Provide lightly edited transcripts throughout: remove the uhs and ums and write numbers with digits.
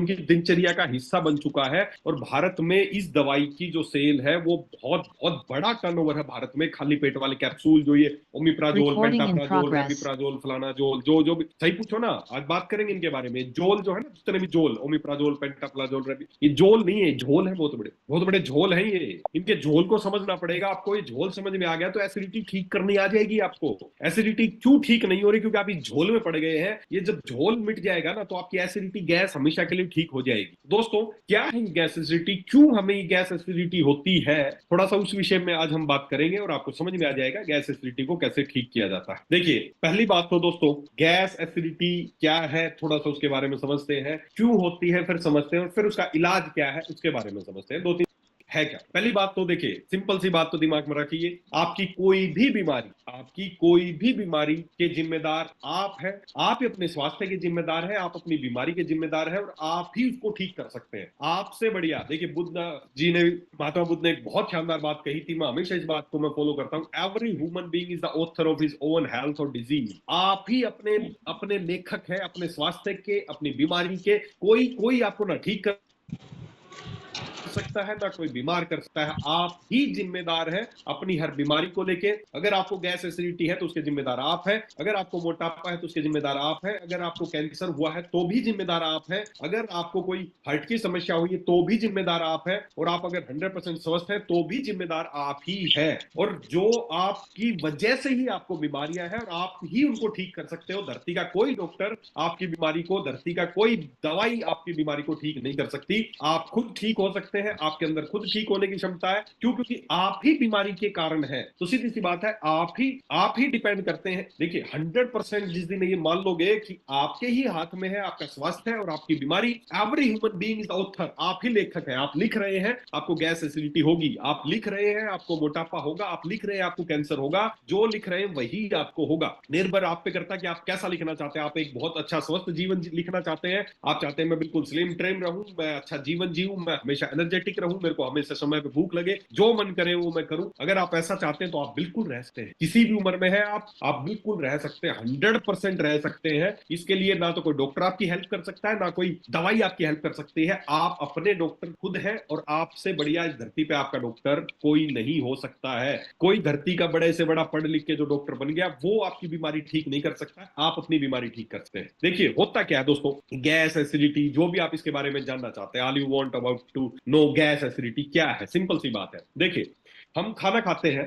उनकी दिनचर्या का हिस्सा बन चुका है। और भारत में इस दवाई की जो सेल है वो बहुत बहुत बड़ा टर्नओवर है भारत में। खाली पेट वाले कैप्सूल जो ये omeprazole, Recording in pantoprazole, progress. Rabeprazole, फलाना जोल, जो जो भी सही पूछो ना, आज बात करेंगे इनके बारे में। जोल जो है ना, जितने भी जोल, ओमिप्राजोल, पेंटाप्राजोल, रेबी, ये जोल नहीं है, झोल है, बहुत बड़े झोल है ये। इनके झोल को समझना पड़ेगा आपको। ये झोल समझ में आ गया तो एसिडिटी ठीक करनी आ जाएगी आपको। एसिडिटी क्यों ठीक नहीं हो रही? क्योंकि आप इस झोल में पड़ गए हैं। ये जब झोल मिट जाएगा ना तो आपकी एसिडिटी, गैस हमेशा के लिए ठीक हो जाएगी। दोस्तों, क्या है गैस एसिडिटी, क्यों हमें ये गैस एसिडिटी होती है, थोड़ा सा उस विषय में आज हम बात करेंगे और आपको समझ में आ जाएगा गैस एसिडिटी को कैसे ठीक किया जाता है। देखिए, पहली बात तो दोस्तों, गैस एसिडिटी क्या है थोड़ा सा उसके बारे में समझते हैं। क्यों होती है फिर समझते हैं, और फिर उसका इलाज क्या है उसके बारे में समझते हैं। दो तीन है क्या। पहली बात तो देखिए, सिंपल सी बात तो दिमाग में रखिए, आपकी कोई भी बीमारी के जिम्मेदार आप हैं। आप ही अपने स्वास्थ्य के जिम्मेदार हैं, आप अपनी बीमारी के जिम्मेदार हैं, और आप ही उसको ठीक कर सकते हैं। आपसे बढ़िया, देखिए, बुद्ध जी ने, महात्मा बुद्ध ने एक बहुत शानदार बात कही थी। मैं हमेशा इस बात को मैं फॉलो करता हूं, every human being is the author of his own health और डिजीज। आप ही अपने अपने लेखक हैं, अपने स्वास्थ्य के, अपनी बीमारी के। कोई कोई आपको ना ठीक कर सकता है ना कोई बीमार कर सकता है। आप ही जिम्मेदार हैं अपनी हर बीमारी को लेके। अगर आपको गैस एसिडिटी है तो उसके जिम्मेदार आप हैं। अगर आपको मोटापा है तो उसके जिम्मेदार आप हैं। अगर आपको कैंसर हुआ है तो भी जिम्मेदार आप हैं। अगर आपको कोई हार्ट की समस्या हुई है तो भी जिम्मेदार आप हैं। और आप अगर 100% स्वस्थ हैं तो भी जिम्मेदार आप ही हैं। और जो आपकी वजह से ही आपको बीमारियां हैं और आप ही उनको ठीक कर सकते हो। धरती का कोई डॉक्टर आपकी बीमारी को, धरती का कोई दवाई आपकी बीमारी को ठीक नहीं कर सकती। आप खुद ठीक हो सकते हैं, आपके अंदर खुद ठीक होने की क्षमता है। क्यों? क्योंकि आप ही बीमारी के कारण है। तो सीधी सी बात है, आप ही डिपेंड करते हैं। देखिए, 100% जिस दिन ये मान लोगे कि आपके ही हाथ में है आपका स्वास्थ्य है और आपकी बीमारी, every human being is the author. आप ही लेखक हैं। आप लिख रहे हैं आपको गैस एसिडिटी होगी, आप लिख रहे हैं आपको मोटापा होगा, आप लिख रहे हैं आपको कैंसर होगा। जो लिख रहे हैं वही आपको होगा। निर्भर आप पे करता है कि आप कैसा लिखना चाहते हैं। आप एक बहुत अच्छा स्वस्थ जीवन लिखना चाहते हैं, आप चाहते हैं मैं बिल्कुल स्लिम ट्रिम रहूं, मैं अच्छा जीवन जीऊं, मैं हमेशा एनर्जेटिक रहूं, मेरे को हमेशा समय पे भूख लगे, जो मन करे वो मैं करूं। अगर आप ऐसा चाहते हैं तो आप बिल्कुल रह सकते हैं। किसी भी उम्र में है आप बिल्कुल रह सकते हैं, 100% रह सकते हैं। इसके लिए ना तो कोई डॉक्टर आपकी हेल्प कर सकता है, ना कोई दवाई आपकी हेल्प कर सकती है। आप अपने डॉक्टर खुद हैं, और आपसे बढ़िया इस धरती पे आपका डॉक्टर कोई नहीं हो सकता है। कोई धरती का बड़े से बड़ा पढ़ लिख के जो डॉक्टर बन गया वो आपकी बीमारी ठीक नहीं कर सकता। आप अपनी बीमारी ठीक कर सकते हैं। देखिए, होता क्या है दोस्तों, गैस एसिडिटी जो भी आप इसके बारे में जानना चाहते हैं, all you want about to know gas acidity क्या है, सिंपल सी बात है। देखिए, हम खाना खाते हैं,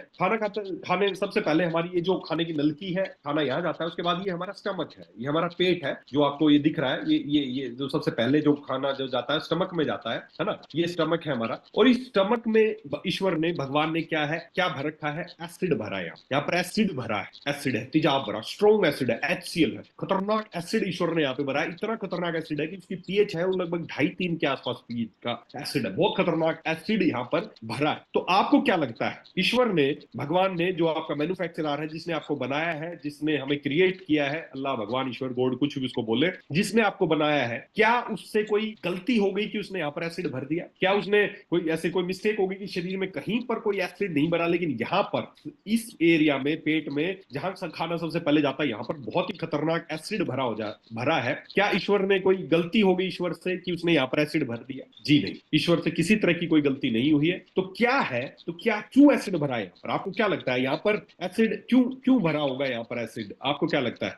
खाने सबसे पहले हमारी ये जो खाने की नलकी है, खाना यहाँ जाता है, उसके बाद ये हमारा स्टमक है, ये हमारा पेट है जो आपको ये दिख रहा है। ये जो सबसे पहले जो खाना जो जाता है स्टमक में जाता है ना, ये स्टमक है हमारा। और इस स्टमक में ईश्वर ने, भगवान ने क्या भर रखा है? एसिड भरा है। यहाँ पर एसिड भरा है, एसिड है, तेजाब भरा, स्ट्रॉन्ग एसिड है, HCl है, खतरनाक एसिड ईश्वर ने यहाँ पे भरा है। इतना खतरनाक एसिड है कि इसकी पीएच है वो लगभग 2.5-3 के आसपास पीएच का एसिड है। बहुत खतरनाक एसिड यहाँ पर भरा है। तो आपको क्या लगता है, ईश्वर ने, भगवान ने, जो आपका मैन्युफैक्चरर है, जिसने आपको बनाया है, जिसने हमें क्रिएट किया है, अल्लाह, भगवान, ईश्वर, गॉड, कुछ भी उसको बोले, जिसने आपको बनाया है, क्या उससे कोई गलती हो गई कि उसने यहाँ पर एसिड भर दिया? क्या उसने कोई मिस्टेक होगी कि शरीर में कहीं पर कोई एसिड नहीं भरा, लेकिन यहाँ पर इस एरिया में, पेट में, जहां खाना सबसे पहले जाता है, यहाँ पर बहुत ही खतरनाक एसिड भरा है। क्या ईश्वर ने कोई गलती हो गई ईश्वर से कि उसने यहाँ पर एसिड भर दिया? जी नहीं, ईश्वर से किसी तरह की कोई गलती नहीं हुई है। तो क्या है, तो क्या, क्यों एसिड भरा है यहाँ पर? आपको क्या लगता है यहाँ पर एसिड क्यों क्यों भरा होगा? यहाँ पर एसिड आपको क्या लगता है?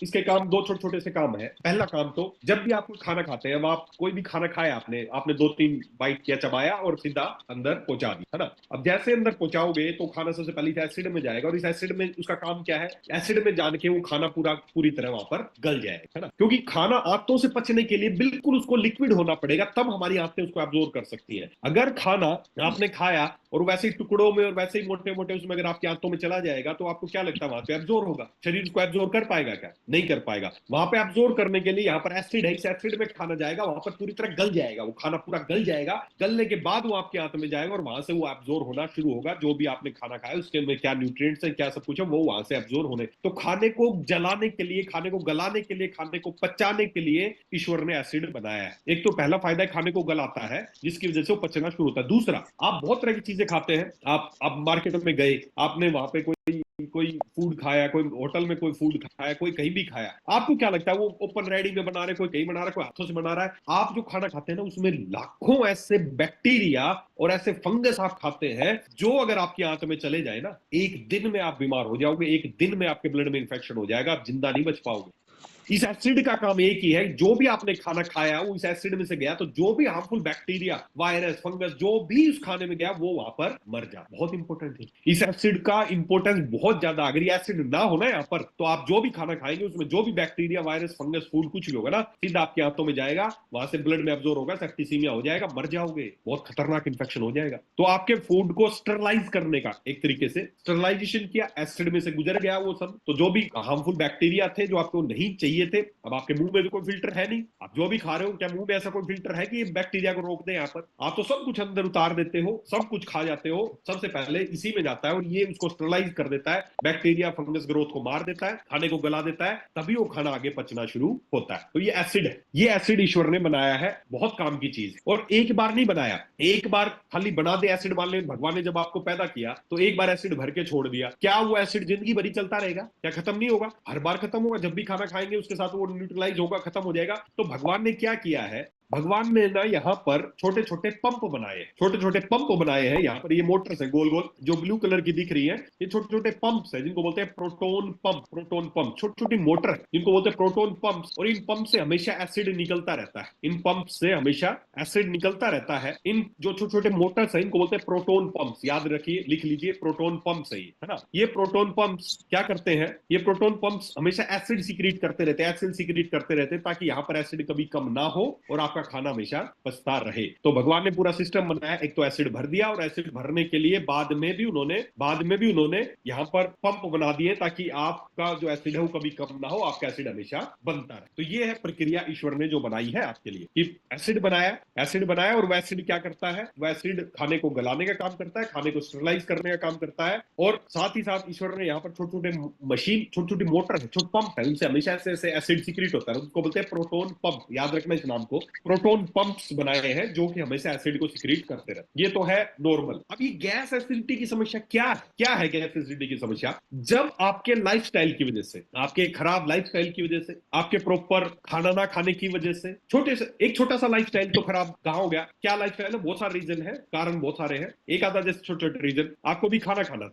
इसके काम दो छोटे छोटे से काम है। पहला काम तो, जब भी आप खाना खाते हैं, अब आप कोई भी खाना खाया, आपने 2-3 बाइट किया, चबाया और सीधा अंदर पहुंचा दिया, है ना। अब जैसे अंदर पहुंचाओगे तो खाना सबसे पहले एसिड में जाएगा, और इस एसिड में उसका काम क्या है? एसिड में जान के वो खाना पूरी तरह वहां पर गल जाएगा, है ना। क्योंकि खाना आंतों से पचने के लिए बिल्कुल उसको लिक्विड होना पड़ेगा, तब हमारी आंतें उसको एब्जॉर्ब कर सकती है। अगर खाना आपने खाया और वैसे ही टुकड़ों में और वैसे ही मोटे मोटे उसमें अगर आपकी आंतों में चला जाएगा, तो आपको क्या लगता है वहां पे एब्जॉर्ब होगा? शरीर उसको एब्जॉर्ब कर पाएगा क्या? नहीं कर पाएगा। वहां पे एब्जॉर्ब करने के लिए यहाँ पर एसिड है, इस एसिड में खाना जाएगा, वहां पर पूरी तरह गल जाएगा, वो खाना पूरा गल जाएगा। गलने के बाद वो आपके आंत में जाएगा और वहां से वो एब्जॉर्ब होना शुरू होगा। जो भी आपने खाना खाया उसके में क्या न्यूट्रिएंट्स है, क्या सब कुछ है, वो वहां से एब्जॉर्ब होने। तो खाने को जलाने के लिए, खाने को गलाने के लिए, खाने को पचाने के लिए ईश्वर ने एसिड बनाया है। एक तो पहला फायदा है, खाने को गलाता है, जिसकी वजह से वो पचना शुरू होता है। दूसरा, आप बहुत तरह की चीजें खाते हैं, आप मार्केट में गए, आपने वहां पे कोई कोई फूड खाया, कोई होटल में कोई फूड खाया, कोई कहीं भी खाया, आपको क्या लगता है वो ओपन रेडी में बना रहे, कोई कहीं बना रहा है, कोई हाथों से बना रहा है? आप जो खाना खाते हैं ना उसमें लाखों ऐसे बैक्टीरिया और ऐसे फंगस आप खाते हैं जो अगर आपकी आंत में चले जाए ना, एक दिन में आप बीमार हो जाओगे, एक दिन में आपके ब्लड में इंफेक्शन हो जाएगा, आप जिंदा नहीं बच पाओगे। इस एसिड का काम एक ही है, जो भी आपने खाना खाया वो इस एसिड में से गया, तो जो भी हार्मफुल बैक्टीरिया, वायरस, फंगस जो भी उस खाने में गया वो वहां पर मर जा। बहुत इंपॉर्टेंट है इस एसिड का, इंपॉर्टेंस बहुत ज्यादा। अगर ये एसिड ना होना यहाँ पर तो आप जो भी खाना खाएंगे उसमें जो भी बैक्टीरिया, वायरस, फंगस, फूड कुछ भी होगा ना, सीधा आपके हाथों में जाएगा, वहां से ब्लड में एब्जॉर्ब होगा, सेप्टिसीमिया हो जाएगा, मर जाओगे, बहुत खतरनाक इंफेक्शन हो जाएगा। तो आपके फूड को स्टरलाइज करने का एक तरीके से स्टरलाइजेशन किया, एसिड में से गुजर गया वो सब, तो जो भी हार्मफुल बैक्टीरिया थे जो आपको नहीं चाहिए थे, अब आपके मुंह में तो कोई फिल्टर है नहीं, आप जो भी खा रहे हो, क्या मुंह में ऐसा कोई फिल्टर है कि बैक्टीरिया को रोक दे? यहाँ पर आप तो सब कुछ अंदर उतार देते हो, सब कुछ खा जाते हो, सबसे पहले इसी में जाता है और ये उसको स्टरलाइज कर देता है, बैक्टीरिया फंगस ग्रोथ को मार देता है, खाने को गला देता है, तभी वो खाना आगे पचना शुरू होता है। तो ये एसिड है, ये एसिड ईश्वर ने बनाया है, बहुत काम की चीज है। और एक बार नहीं बनाया, एक बार खाली बना दे एसिड वाले भगवान ने, जब आपको पैदा किया तो एक बार एसिड भर के छोड़ दिया, क्या वो एसिड जिंदगी भरी चलता रहेगा? क्या खत्म नहीं होगा? हर बार खत्म होगा, जब भी खाना खाएंगे उसके साथ वो न्यूट्रलाइज होगा, खत्म हो जाएगा। तो भगवान ने क्या किया है, भगवान ने ना यहाँ पर छोटे छोटे पंप बनाए, छोटे छोटे पंप बनाए हैं। यहाँ पर ये मोटर्स है गोल गोल जो ब्लू कलर की दिख रही है, ये छोटे छोटे पंप्स है जिनको बोलते हैं प्रोटोन पंप। प्रोटोन पंप छोटी छोटी मोटर है जिनको बोलते हैं प्रोटोन पंप्स, और इन पंप से हमेशा एसिड निकलता रहता है, इन पंप से हमेशा एसिड निकलता रहता है। इन जो छोटे छोटे मोटर्स है इनको बोलते हैं प्रोटोन पंप्स, याद रखिए, लिख लीजिए, प्रोटोन पंप्स है ना। ये प्रोटोन पंप्स क्या करते हैं, ये प्रोटोन पंप्स हमेशा एसिड सीक्रेट करते रहते हैं, एसिड सीक्रेट करते रहते हैं ताकि यहाँ पर एसिड कभी कम ना हो और आपका खाना हमेशा पचता रहे। तो भगवान ने पूरा सिस्टम बनाया, एक तो एसिड भर दिया, और एसिड भरने के लिए बाद में भी उन्होंने यहाँ पर पंप बना दिए ताकि आपका जो एसिड है वो कभी कम ना हो, आपका एसिड हमेशा बनता रहे। तो ये है प्रक्रिया ईश्वर ने जो बनाई है आपके लिए कि एसिड बनाया और वह एसिड क्या करता है, वह एसिड खाने को गलाने का काम करता है, खाने को स्टरलाइज करने का काम करता है, और साथ ही साथ ईश्वर ने यहाँ पर छोटे छोटे मशीन, छोटी छोटी मोटर है, छोटे पंप है, उनसे हमेशा ऐसे एसिड सीक्रेट होता है, उसको बोलते हैं प्रोटोन पंप। याद रखना इस नाम को, प्रोटोन पंप्स बनाए हैं जो कि हमेशा एसिड को सीक्रेट करते रहते। ये तो है नॉर्मल। अब ये गैस एसिडिटी की समस्या क्या है गैस एसिडिटी की समस्या? जब आपके लाइफस्टाइल की वजह से, आपके खराब लाइफस्टाइल की वजह से, आपके प्रॉपर खाना ना खाने की वजह से, एक छोटा सा लाइफस्टाइल तो खराब कहां हो गया? क्या लाइफस्टाइल है? बहुत सारे रीजन है, कारण बहुत सारे हैं। एक आधा जैसे छोटे छोटे रीजन, आपको भी खाना खाना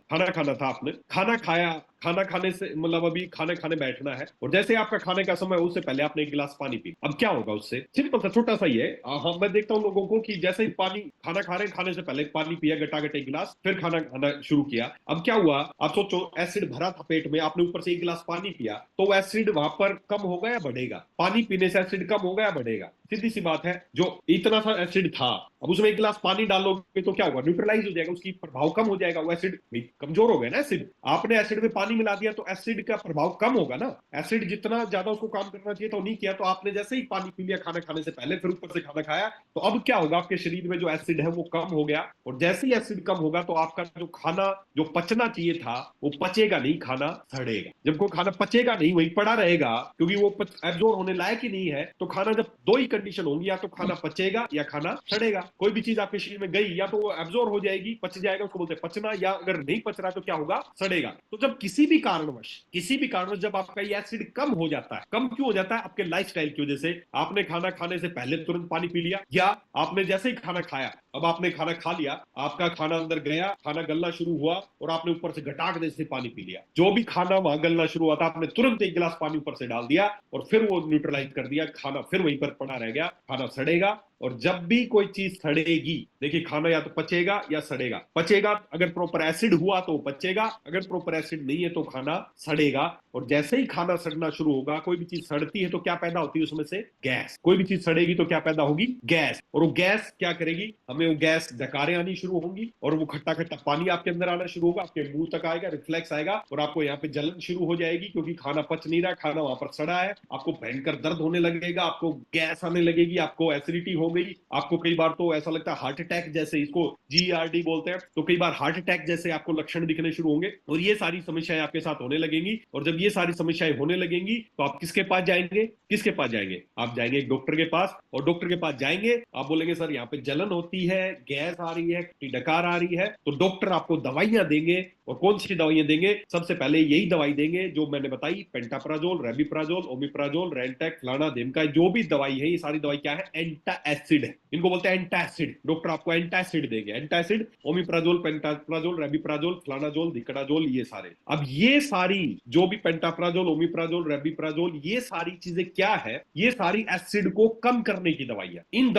था, आपने खाना खाया, खाना खाने से मतलब अभी खाना खाने बैठना है और जैसे आपका खाने का समय, उससे पहले आपने एक गिलास पानी पी। अब क्या होगा उससे? सिंपल सा छोटा सा ही है। हाँ, मैं देखता हूँ लोगों को कि जैसे ही पानी, खाना खा रहे हैं, खाने से पहले पानी पिया गटा एक गिलास, फिर खाना खाना शुरू किया। अब क्या हुआ? आप सोचो, एसिड भरा था पेट में, आपने ऊपर से एक गिलास पानी पिया, तो वो एसिड वहां पर कम होगा या बढ़ेगा? पानी पीने से एसिड कम होगा या बढ़ेगा? सीधी सी बात है। जो इतना सा एसिड था, अब उसमें एक गिलास पानी डालोगे तो क्या होगा? न्यूट्रलाइज हो जाएगा, उसकी प्रभाव कम हो जाएगा, वो एसिड कमजोर हो गया ना। एसिड, आपने एसिड में पानी मिला दिया तो एसिड का प्रभाव कम होगा ना। एसिड जितना ज्यादा उसको काम करना चाहिए तो नहीं किया, तो आपने जैसे ही पानी पी लिया खाना खाने से पहले, फिर ऊपर से खाना खाया, तो अब क्या होगा? आपके शरीर में जो एसिड है वो कम हो गया, और जैसे ही एसिड कम होगा तो आपका जो खाना जो पचना चाहिए था वो पचेगा नहीं, खाना सड़ेगा। जब कोई खाना पचेगा नहीं, वहीं पड़ा रहेगा, क्योंकि वो एब्जॉर्ब होने लायक ही नहीं है, तो खाना, जब दो ही कंडीशन होंगी, या तो खाना पचेगा या खाना सड़ेगा। कोई भी चीज आपके शरीर में गई, या तो वो एब्जॉर्ब हो जाएगी, पच जाएगा, उसको बोलते हैं पचना, या अगर नहीं पच रहा तो क्या होगा? सड़ेगा। तो जब किसी भी कारणवश जब आपका ये एसिड कम हो जाता है, कम क्यों हो जाता है? आपके लाइफस्टाइल की वजह से। आपने खाना खाने से पहले तुरंत पानी पी लिया, या आपने जैसे ही खाना खाया, अब आपने खाना खा लिया, आपका खाना अंदर गया, खाना गलना शुरू हुआ, और आपने ऊपर से घटाक जैसे पानी पी लिया, जो भी खाना वहां गलना शुरू हुआ था, आपने तुरंत एक गिलास पानी ऊपर से डाल दिया और फिर वो न्यूट्रलाइज कर दिया, खाना फिर वहीं पर पड़ा रह गया, खाना सड़ेगा। और जब भी कोई चीज सड़ेगी, देखिए, खाना या तो पचेगा या सड़ेगा। पचेगा अगर प्रॉपर एसिड हुआ तो पचेगा, अगर प्रॉपर एसिड नहीं है तो खाना सड़ेगा। और जैसे ही खाना सड़ना शुरू होगा, कोई भी चीज सड़ती है तो क्या पैदा होती है उसमें से? गैस। कोई भी चीज सड़ेगी तो क्या पैदा होगी? गैस। और वो गैस क्या करेगी? हमें वो गैस डकारें आनी शुरू होंगी, और वो खट्टा खट्टा पानी आपके अंदर आना शुरू होगा, आपके मुंह तक आएगा, रिफ्लेक्स आएगा, और आपको यहाँ पे जलन शुरू हो जाएगी, क्योंकि खाना पच नहीं रहा, खाना वहां पर सड़ा है। आपको भयंकर दर्द होने लगेगा, आपको गैस आने लगेगी, आपको एसिडिटी हो गई, आपको कई बार तो ऐसा लगता है हार्ट अटैक जैसे, इसको GERD बोलते हैं, तो कई बार हार्ट अटैक जैसे आपको लक्षण दिखने शुरू होंगे, और ये सारी समस्याएं आपके साथ होने लगेंगी। और जब ये सारी समस्याएं होने लगेंगी तो आप किसके पास जाएंगे? किसके पास जाएंगे? आप जाएंगे एक डॉक्टर के पास, और डॉक्टर के पास जाएंगे, आप बोलेंगे सर यहाँ पे जलन होती है, गैस आ रही है, डकार आ रही है, तो डॉक्टर आपको दवाइयां देंगे। और कौन सी दवाइयां देंगे? सबसे पहले यही दवाई देंगे जो मैंने बताई, पेंटाप्राजोल, रेबिप्राजोल, ओमिप्राजोल, रेंटेक, फलाना धेमका, जो भी दवाई है, ये सारी दवाई क्या है? एंटासिड है। इनको बोलते हैं एंटासिड। डॉक्टर आपको एंटासिड देंगे, एंटासिड, ओमिप्राजोल, पेंटाप्राजोल, रेबिप्राजोल, फलानाजोल, दिकड़ाजोल, ये सारे। अब ये सारी जो भी पेंटाप्राजोल, ओमिप्राजोल, रेबिप्राजोल, ये सारी चीजें क्या है? ये सारी एसिड को कम करने की दवाइयां। इन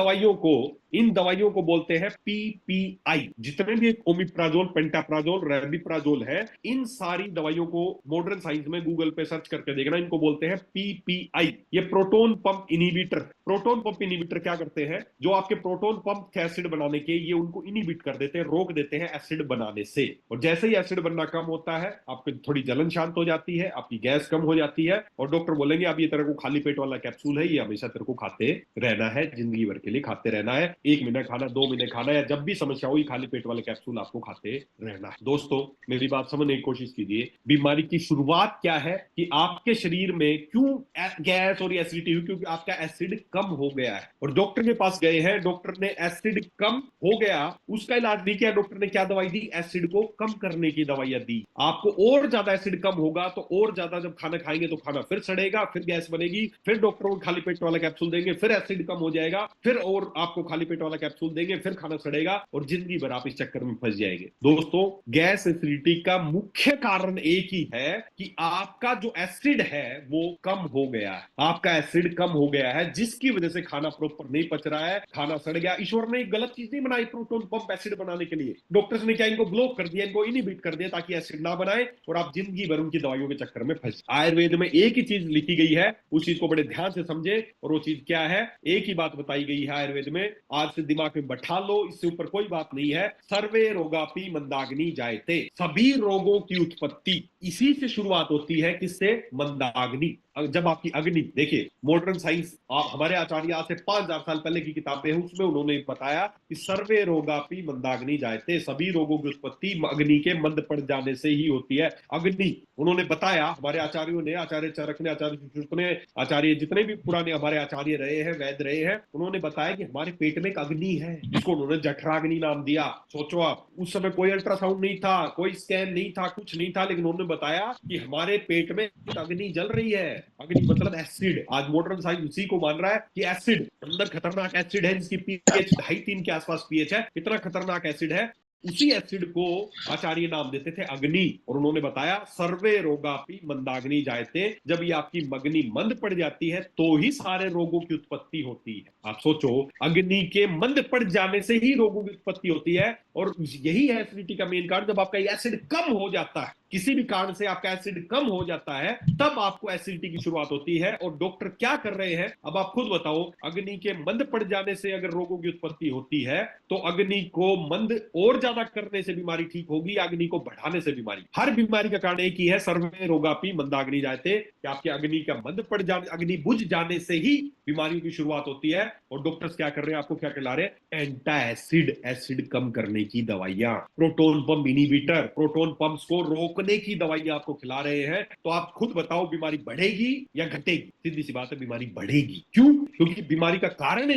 दवाइयों को बोलते हैं पीपीआई। जितने भी ओमिप्राजोल, पेंटाप्राजोल, रेबिप्राजोल है, इन सारी दवाइयों को मॉडर्न साइंस में गूगल पे सर्च करके देखना, इनको बोलते हैं पीपीआई। ये proton pump inhibitor. Proton pump inhibitor क्या करते हैं? जो आपके प्रोटोन पंप थे एसिड बनाने के, ये उनको इनहिबिट कर देते हैं, रोक देते हैं एसिड बनाने से। और जैसे ही एसिड बनना कम होता है, आपकी थोड़ी जलन शांत हो जाती है, आपकी गैस कम हो जाती है, और डॉक्टर बोलेंगे अब ये तेरे को खाली पेट वाला कैप्सूल है, ये हमेशा तेरे को खाते रहना है, जिंदगी भर के लिए खाते रहना है, 1 महीना खाना, 2 महीने खाना, या जब भी समस्या हो खाली पेट वाले कैप्सूल आपको खाते रहना है। दोस्तों, मेरी बात समझने की कोशिश कीजिए। बीमारी की शुरुआत क्या है कि आपके शरीर में क्यों गैस और एसिडिटी हुई? क्योंकि आपका एसिड कम हो गया है। और डॉक्टर के पास गए हैं, डॉक्टर ने एसिड कम हो गया, उसका इलाज नहीं किया। डॉक्टर ने क्या दवाई दी? एसिड को कम करने की दवाइयां दी। आपको और ज्यादा एसिड कम होगा तो और ज्यादा जब खाना खाएंगे तो खाना फिर सड़ेगा, फिर गैस बनेगी, फिर डॉक्टर को खाली पेट वाला कैप्सूल देंगे, फिर एसिड कम हो जाएगा, फिर और आपको खाली पेट वाला कैप्सूल देंगे, फिर खाना सड़ेगा, और जिंदगी भर आप इस चक्कर में फंस जाएंगे। दोस्तों, गैस एसिडिटी का मुख्य कारण एक ही है कि आपका जो एसिड है वो कम हो गया है। आपका एसिड कम हो गया है, जिसकी वजह से खाना प्रॉपर नहीं पच रहा है, खाना सड़ गया। ईश्वर ने एक गलत चीज नहीं बनाई प्रोटोन पंप एसिड बनाने के लिए। डॉक्टर्स ने क्या इनको ब्लॉक कर दिया, इनको इनहिबिट कर दिया ताकि एसिड ना बनाए, और आप जिंदगी भर उनकी दवाइयों के चक्कर में फंस। आयुर्वेद में एक ही चीज लिखी गई है, उस चीज को बड़े ध्यान से समझे, और वो चीज क्या है? एक ही बात बताई गई है आयुर्वेद में, आज से दिमाग में बैठा लो, इससे ऊपर कोई बात नहीं है। सर्वे रोगापि मंदाग्नि जायते। सभी रोगों की उत्पत्ति इसी से शुरुआत होती है। किससे? मंदाग्नि। जब आपकी अग्नि, देखिए मॉडर्न साइंस, हमारे आचार्य आज से 5000 साल पहले की किताबें हैं, उसमें उन्होंने बताया कि सर्वे रोगापि मंदाग्नि जायते। सभी रोगों की उत्पत्ति अग्नि के मंद पड़ जाने से ही होती है। अग्नि, उन्होंने बताया, हमारे आचार्यों ने, आचार्य चरक ने, आचार्य सुश्रुत ने, आचार्य जितने भी पुराने हमारे आचार्य रहे हैं, वैद रहे हैं, उन्होंने बताया कि हमारे पेट में एक अग्नि है, जिसको उन्होंने जठराग्नि नाम दिया। सोचो आप, उस समय कोई अल्ट्रासाउंड नहीं था, कोई स्कैन नहीं था, कुछ नहीं था, लेकिन उन्होंने बताया कि हमारे पेट में अग्नि जल रही है। अग्नि मतलब एसिड। आज मॉडर्न साइंस उसी को मान रहा है कि एसिड अंदर खतरनाक एसिड है, जिसकी पीएच 2.5-3 के आसपास पीएच है। इतना खतरनाक एसिड है, उसी एसिड को आचार्य नाम देते थे अग्नि। और उन्होंने बताया सर्वे रोगापि मंदाग्नि जायते। जब ये आपकी अग्नि मंद पड़ जाती है तो ही सारे रोगों की उत्पत्ति होती है। आप सोचो, अग्नि के मंद पड़ जाने से ही रोगों की उत्पत्ति होती है। और यही है एसिडिटी का मेन कारण। जब आपका एसिड कम हो जाता है, किसी भी कारण से आपका एसिड कम हो जाता है, तब आपको एसिडिटी की शुरुआत होती है। और डॉक्टर क्या कर रहे हैं, अब आप खुद बताओ। अग्नि के मंद पड़ जाने से अगर रोगों की उत्पत्ति होती है, तो अग्नि को मंद और ज्यादा करने से बीमारी ठीक होगी, अग्नि को बढ़ाने से बीमारी। हर बीमारी का कारण एक ही है, सर्वे रोगापि मंदाग्नि जायते, कि आपके अग्नि का मंद पड़ जाने, अग्नि बुझ जाने से ही बीमारियों की शुरुआत होती है। और डॉक्टर्स क्या कर रहे हैं? आपको क्या खिला रहे हैं? एंटा एसिड, एसिड कम करने की दवाइयां। Proton pump inhibitor, proton pumps को रोकने की दवाइयां आपको खिला रहे हैं। तो आप खुद बताओ, बीमारी बढ़ेगी या घटेगी? सीधी सी बात है, बीमारी बढ़ेगी। क्यों? क्योंकि बीमारी का कारण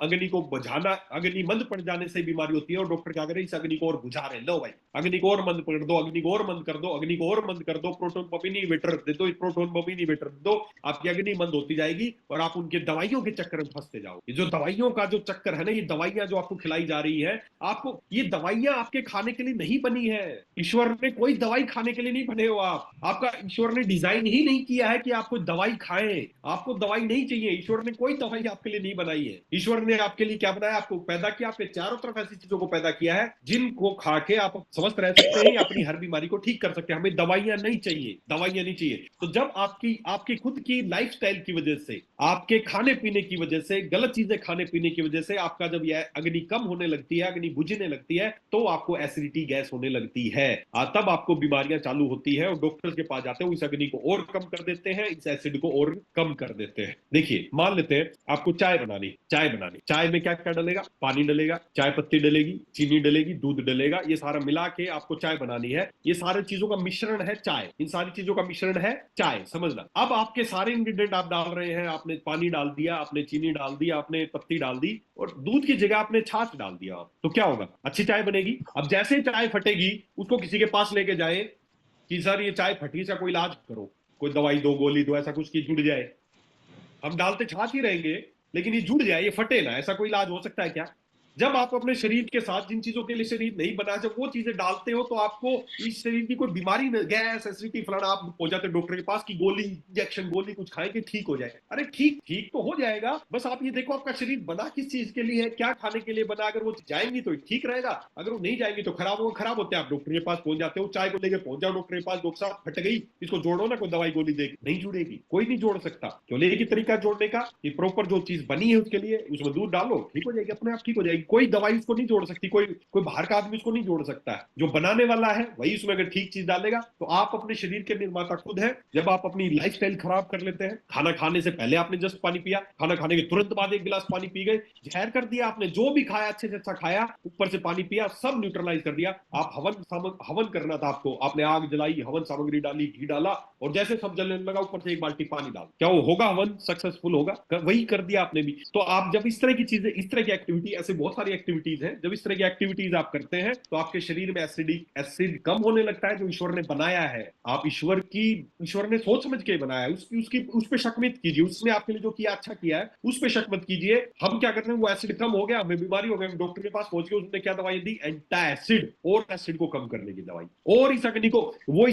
अग्नि को बुझाना, अग्नि मंद पड़ जाने से बीमारी होती है। और डॉक्टर क्या करे? इस अग्नि को और बुझा रहे हैं। लो भाई, अग्नि को और मंद कर दो, अग्नि को और मंद कर दो, अग्नि को और मंद कर दो, प्रोटोन पंप इनहिबिटर दे दो, प्रोटोन पंप इनहिबिटर दे दो, आपकी अग्नि मंद होती जाएगी, और आप उनके दवाइयों के चक्कर में फंसते जाओ। ये जो दवाइयों का जो चक्कर है ना, ये दवाइयां जो आपको खिलाई जा रही है, आपको ये दवाइयां आपके खाने के लिए नहीं बनी है। ईश्वर ने कोई दवाई खाने के लिए नहीं बने हो आप। आपका ईश्वर ने डिजाइन ही नहीं किया है कि आपको दवाई खाएं। आपको दवाई नहीं चाहिए। ईश्वर ने कोई दवाई आपके लिए नहीं बनाई है। ईश्वर ने आपके लिए क्या बनाया? आपको पैदा किया, आपके चारों तरफ ऐसी चीजों को पैदा किया है जिनको खा के आप स्वस्थ रह सकते हैं, अपनी हर बीमारी को ठीक कर सकते हैं। हमें दवाइयां नहीं चाहिए, दवाइयां नहीं चाहिए। तो जब आपकी खुद की लाइफस्टाइल की वजह से, आपके खाने पीने की वजह से, गलत चीजें खाने पीने की वजह से आपका जब यह अग्नि कम होने लगती है, अग्नि बुझने लगती है, तो आपको एसिडिटी, गैस होने लगती है। तब आपको बीमारियां बीमारियां चालू होती है और डॉक्टर्स के पास जाते हैं, इस अग्नि को और कम कर देते हैं, इस एसिड को और कम कर देते हैं। देखिए मान लेते हैं आपको चाय बनानी, चाय में क्या क्या डलेगा, पानी डलेगा, चाय पत्ती डलेगी, चीनी डलेगी, दूध डलेगा, ये सारा मिला के आपको चाय बनानी है। ये सारी चीजों का मिश्रण है चाय, इन सारी चीजों का मिश्रण है चाय, समझना। अब आपके सारे इंग्रेडिएंट आप डाल रहे हैं, आपने पानी डाल दिया, आपने चीनी डाल दी, आपने पत्ती डाल दी और दूध की जगह आपने छाछ डाल दिया, तो क्या होगा, अच्छी चाय बनेगी। अब जैसे चाय फटेगी उसको किसी के पास लेके जाए कि सर ये चाय फटी, इसका कोई इलाज करो, कोई दवाई दो, गोली दो, ऐसा कुछ की जुड़ जाए। हम डालते छाछ ही रहेंगे लेकिन ये जुड़ जाए, ये फटे ना, ऐसा कोई इलाज हो सकता है क्या? जब आप अपने शरीर के साथ जिन चीजों के लिए शरीर नहीं बना, जब वो चीजें डालते हो तो आपको इस शरीर की कोई बीमारी, गैस एसिडिटी फलाना, आप पहुंच जाते डॉक्टर के पास की गोली इंजेक्शन गोली कुछ खाएंगे ठीक हो जाए। अरे ठीक ठीक तो हो जाएगा, बस आप ये देखो आपका शरीर बना किस चीज के लिए है, क्या खाने के लिए बना। अगर वो जाएंगी तो ठीक रहेगा, अगर वो नहीं जाएंगी तो खराब होगा। खराब होते हैं आप डॉक्टर के पास पहुंच जाते हो, चाय को लेकर पहुंच जाओ डॉक्टर के पास, डॉक्टर साहब फट गई, इसको जोड़ो ना, कोई दवाई गोली दे, नहीं जुड़ेगी, कोई नहीं जोड़ सकता। क्यों? एक ही तरीका जोड़ने का कि प्रॉपर जो चीज बनी है उसके लिए उसमें दूध डालो, ठीक हो जाएगी, अपने आप ठीक हो जाएगी। कोई दवाई उसको नहीं जोड़ सकती, कोई कोई बाहर का आदमी उसको नहीं जोड़ सकता है। जो बनाने वाला है वही उसमें अगर ठीक चीज डालेगा, तो आप अपने शरीर के निर्माता खुद है। जब आप अपनी लाइफस्टाइल खराब कर लेते हैं, खाना खाने से पहले आपने जस्ट पानी पिया, खाना खाने के तुरंत बाद एक गिलास पानी पी गए, जहर कर दिया आपने, जो भी खाया अच्छे से अच्छा खाया, ऊपर से पानी पिया, सब न्यूट्रलाइज कर दिया। आप हवन करना था आपको, आपने आग जलाई, हवन सामग्री डाली, घी डाला और जैसे सब जलने लगा ऊपर से एक बाल्टी पानी डाल, क्या वो होगा हवन सक्सेसफुल होगा? वही कर दिया आपने भी। तो आप जब इस तरह की चीजें, इस तरह की एक्टिविटी, ऐसे बहुत सारी एक्टिविटीज हैं, जब इस तरह की एक्टिविटीज आप करते हैं तो आपके शरीर में एसिड कम होने लगता है, जो ईश्वर ने बनाया है। आप ईश्वर ने सोच समझ के बनाया है, उसकी उसकी उस पर शक मत कीजिए, उसने आपके लिए जो किया अच्छा किया है उस पर शक मत कीजिए। हम क्या करते हैं, वो एसिड कम हो गया, हमें बीमारी हो गई, डॉक्टर के पास पहुंच के उसने क्या दवाई दी, एंटा एसिड, और एसिड को कम करने की दवाई। और इस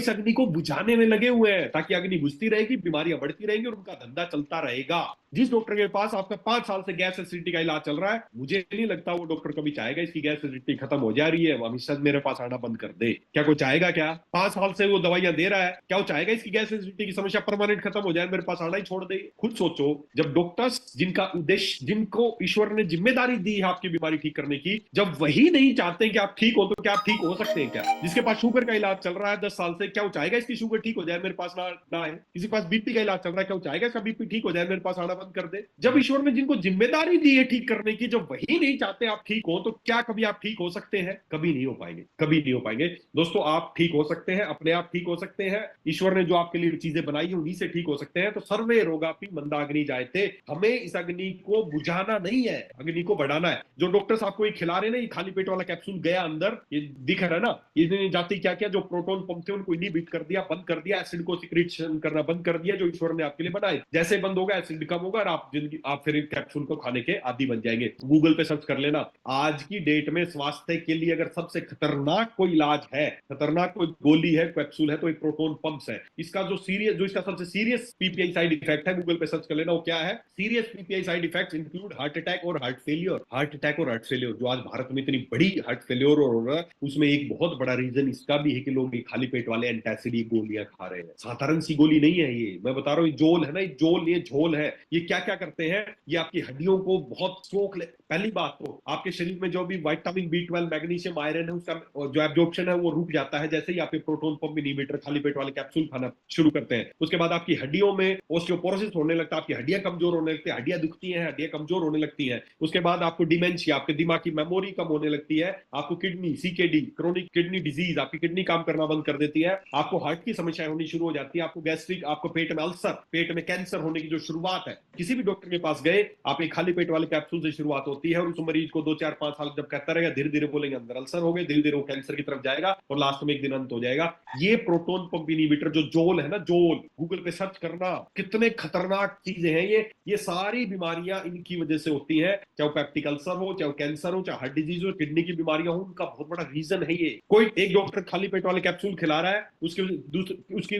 अग्नि को बुझाने में लगे हुए हैं, ताकि अग्नि बुझती रहेगी, बीमारियां बढ़ती रहेंगी और उनका धंधा चलता रहेगा। जिस डॉक्टर के पास आपका 5 साल से गैस एसिडिटी का इलाज चल रहा है, मुझे नहीं लगता वो डॉक्टर कभी चाहेगा इसकी गैस एसिडिटी खत्म हो जा रही है, हमेशा मेरे पास आना बंद कर दे। क्या कोई चाहेगा? क्या 5 साल से वो दवाइयां दे रहा है, क्या वो चाहेगा इसकी गैस एसिडिटी की समस्या परमानेंट खत्म हो जाए, मेरे पास आना ही छोड़ दे? खुद सोचो, जब डॉक्टर्स, जिनका उद्देश्य, जिनको ईश्वर ने जिम्मेदारी दी है आपकी बीमारी ठीक करने की, जब वही नहीं चाहते कि आप ठीक हो, तो क्या आप ठीक हो सकते हैं? क्या जिसके पास शुगर का इलाज चल रहा है 10 साल से, क्या वो चाहेगा इसकी शुगर ठीक हो जाए, मेरे पास ना आए? किसी के पास बीपी का इलाज चल रहा है, क्या वो चाहेगा इसका बीपी ठीक हो जाए, मेरे पास आना बंद कर दे? जब ईश्वर ने जिनको जिम्मेदारी दी है ठीक करने की, जब वही नहीं चाहते आप ठीक हो, तो क्या कभी आप ठीक हो सकते हैं? कभी नहीं हो पाएंगे, कभी नहीं हो पाएंगे। दोस्तों, आप ठीक हो सकते हैं, अपने आप ठीक हो सकते हैं। ईश्वर ने जो आपके लिए चीजें बनाई है उन्हीं से ठीक हो सकते हैं। तो सर्वे रोगापि मंदाग्नि जायते, हमें इस अग्नि को बुझाना नहीं है, अग्नि को बढ़ाना है। जो डॉक्टर्स आपको ये खिला रहे ना, ये खाली पेट वाला कैप्सूल गया अंदर, ये दिख रहा है ना, ये जाती क्या क्या जो प्रोटॉन पंप थे उनको इनहिबिट कर दिया, बंद कर दिया, एसिड को सिक्रीशन करना बंद कर दिया, जो ईश्वर ने आपके लिए बनाए। जैसे बंद होगा एसिड कम होगा और आप फिर कैप्सूल को खाने के आदी बन जाएंगे। गूगल पे सर्च कर लेना, आज की डेट में स्वास्थ्य के लिए अगर सबसे खतरनाक कोई इलाज है, खतरनाक कोई गोली है, कैप्सूल है, तो एक प्रोटॉन पंप्स है। इसका इसका सबसे सीरियस पीपीआई साइड इफेक्ट है, गूगल पे सर्च कर लेना वो क्या है। Serious PPI side effects include heart attack और हार्ट फेलियर। हार्ट अटैक और हार्ट फेलियर, जो आज भारत में इतनी बड़ी हार्ट फेलियर हो रहा है, उसमें एक बहुत बड़ा रीजन इसका भी है कि लोग खाली पेट वाले एंटासिड गोलियां खा रहे हैं। साधारण सी गोली नहीं है ये, मैं बता रहा हूँ, जोल है ना, ये झोल है। ये क्या क्या करते हैं, ये आपकी हड्डियों को बहुत पहली बात तो आपके शरीर में जो भी विटामिन B12, मैग्नीशियम, आयरन है, उसका जो एब्जॉर्प्शन है वो रुक जाता है जैसे ही आप प्रोटॉन पंप इनहिबिटर खाली पेट वाले कैप्सूल खाना शुरू करते हैं। उसके बाद आपकी हड्डियों में ऑस्टियोपोरोसिस होने लगता है, आपकी हड्डियां कमजोर होने लगती है, हड्डियां दुखती हैं, हड्डियां कमजोर होने लगती हैं। उसके बाद आपको डिमेंशिया, आपके दिमाग की मेमोरी कम होने लगती है, आपको kidney, CKD, chronic kidney disease, आपकी किडनी काम करना बंद कर देती है, आपको हार्ट की समस्याएं होनी शुरू हो जाती है, आपको गैस्ट्रिक, आपको पेट में अल्सर, पेट में कैंसर होने की जो शुरुआत है, किसी भी डॉक्टर के पास गए आप एक खाली पेट वाले कैप्सूल से शुरुआत होती है, और उस मरीज को 2 4 5 साल जब कहता रहेगा, धीरे धीरे बोलेंगे अंदर अल्सर हो गए, धीरे धीरे वो कैंसर की तरफ जाएगा और लास्ट में एक दिन अंत हो जाएगा। ये प्रोटॉन पंप इनहिबिटर जो जोल है ना, जोल, गूगल पे सर्च करना, कितने खतरनाक चीजें हैं ये सारी बीमारियां इनकी वजह से होती है, चाहे वो पेप्टिक अल्सर हो, चाहे कैंसर हो, चाहे हार्ट डिजीज हो, किडनी की बीमारियां हो, उनका बहुत बड़ा रीजन है ये। कोई एक डॉक्टर खाली पेट वाले कैप्सूल खिला रहा है, उसकी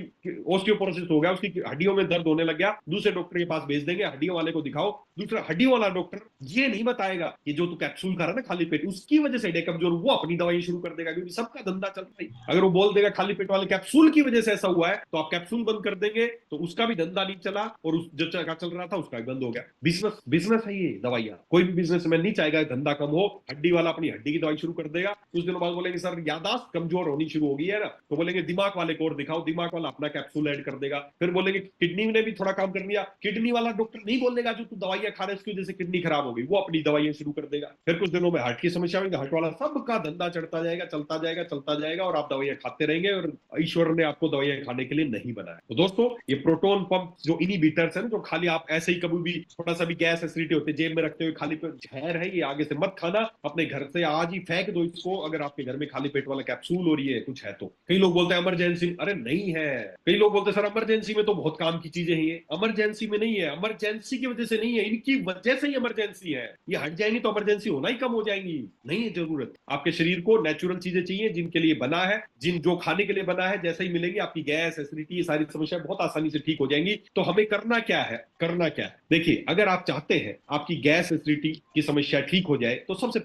ऑस्टियोपोरोसिस हो गया, उसकी हड्डियों में दर्द होने लग गया, दूसरे डॉक्टर के पास भेज देंगे, हड्डियों वाले को दिखाओ। दूसरा हड्डियों वाला डॉक्टर ये नहीं बताएगा कि जो तू कैप्सूल खा रहा है ना खाली पेट, उसकी वजह से हेडेक कमजोर, वो अपनी दवाई शुरू कर देगा, क्योंकि सबका धंधा चल रहा है। अगर वो बोल देगा खाली पेट वाले कैप्सूल की वजह से ऐसा हुआ है, तो आप कैप्सूल बंद कर देंगे तो उसका भी धंधा नहीं चला, और उस जो चल रहा था उसका भी बंद हो गया। बिजनेस बिजनेस है ये दवाइयां। कोई भी बिजनेसमैन नहीं चाहेगा धंधा कम हो। हड्डी वाला अपनी हड्डी की दवाई शुरू कर देगा, कुछ दिनों बाद बोलेंगे सर यादाश्त कमजोर होनी शुरू हो गई है ना, तो बोलेंगे दिमाग वाले को और दिखाओ, दिमाग वाला अपना कैप्सूल ऐड कर देगा। फिर बोलेंगे किडनी ने भी थोड़ा काम कर लिया, किडनी वाला डॉक्टर नहीं बोलेगा जो तू दवाइयां खा रहे उसकी वजह से किडनी खराब हो गई, वो अपनी दवाइयां शुरू कर देगा। फिर कुछ दिनों में हार्ट की समस्या होगी, हार्ट वाला सबका धंधा चढ़ता जाएगा, चलता जाएगा, चलता जाएगा, और आप दवाइयां खाते रहेंगे, और ईश्वर ने आपको दवाइयां खाने के लिए नहीं बनाया। तो दोस्तों ये प्रोटोन पंप जो इनहिबिटर्स है ना, जो खाली आप ऐसे ही कभी भी थोड़ा सा भी गैस एसिडिटी होते जेब में रखते हुए खाली पेट, जहर है ये, आगे से मत खाना, अपने घर से आज ही फेंक दो इसको, अगर आपके घर में खाली पेट वाला कैप्सूल हो रही है कुछ है तो। कई लोग बोलते हैं इमरजेंसी, अरे नहीं है। कई लोग बोलते हैं सर इमरजेंसी में तो बहुत काम की चीजें हैं, ये इमरजेंसी में नहीं है, इमरजेंसी की वजह से नहीं है, इनकी वजह से ही इमरजेंसी है। ये हट जाएंगी तो इमरजेंसी होना ही कम हो जाएंगी। नहीं है जरूरत, आपके शरीर को नेचुरल चीजें चाहिए जिनके लिए बना है, जिन जो खाने के लिए बना है, जैसे ही मिलेंगी आपकी गैस एसिडिटी ये सारी समस्या बहुत आसानी से ठीक हो जाएंगी। तो हमें करना क्या है, करना क्या है, देखिए अगर आप चाहते हैं आपकी गैस एसिडिटी की समस्या ठीक हो जाए, तो सबसे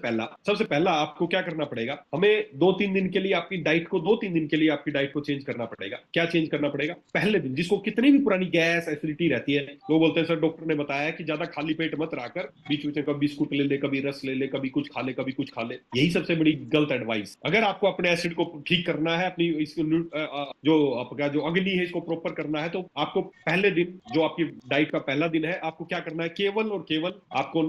पहला आपको क्या करना पड़ेगा, हमें 2-3 दिन के लिए आपकी डाइट को 2-3 दिन के लिए आपकी डाइट को चेंज करना पड़ेगा। क्या चेंज करना पड़ेगा, पहले दिन जिसको कितनी भी पुरानी गैस एसिडिटी रहती है, लोग बोलते हैं सर डॉक्टर ने बताया कि ज्यादा खाली पेट मत रहकर बीच बीच में कभी बिस्कुट ले ले, कभी रस ले ले, कभी कुछ खा ले, कभी कुछ खा ले, यही सबसे बड़ी गलत एडवाइस। अगर आपको अपने एसिड को ठीक करना है, अपनी जो आपका जो अग्नि है इसको प्रॉपर करना है, तो आपको पहले दिन जो आपकी डाइट का पहला दिन है, आपको क्या करना है, केवल और केवल आपको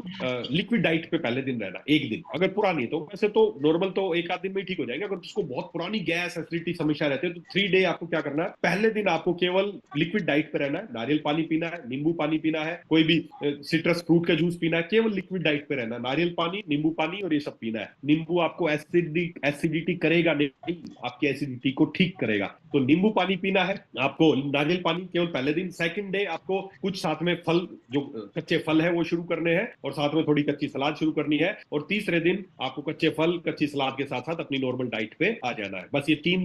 लिक्विड डाइट पे पहले दिन रहना, एक दिन। अगर पुरानी है तो वैसे तो नॉर्मल तो एक आध दिन में ही ठीक हो जाएंगे, अगर उसको बहुत पुरानी गैस एसिडिटी समस्या रहती है तो 3 डे आपको क्या करना है, पहले दिन आपको केवल लिक्विड डाइट पे रहना है, नारियल पानी पीना है, नींबू पानी पीना है, कोई भी सिट्रस फ्रूट का जूस पीना है, केवल लिक्विड डाइट पे रहना है, नारियल पानी, नींबू पानी और ये सब पीना है। नींबू आपको एसिडिटी करेगा नहीं, आपकी एसिडिटी को ठीक करेगा। तो नींबू पानी पीना है आपको, नारियल पानी केवल पहले दिन। सेकंड डे आपको कुछ साथ में फल, जो कच्चे फल है वो शुरू करने हैं, और साथ में थोड़ी कच्ची सलाद शुरू करनी है। और तीसरे दिन आपको कच्चे फल कच्ची सलाद के साथ साथ अपनी नॉर्मल डाइट पे आ जाना है। बस ये 3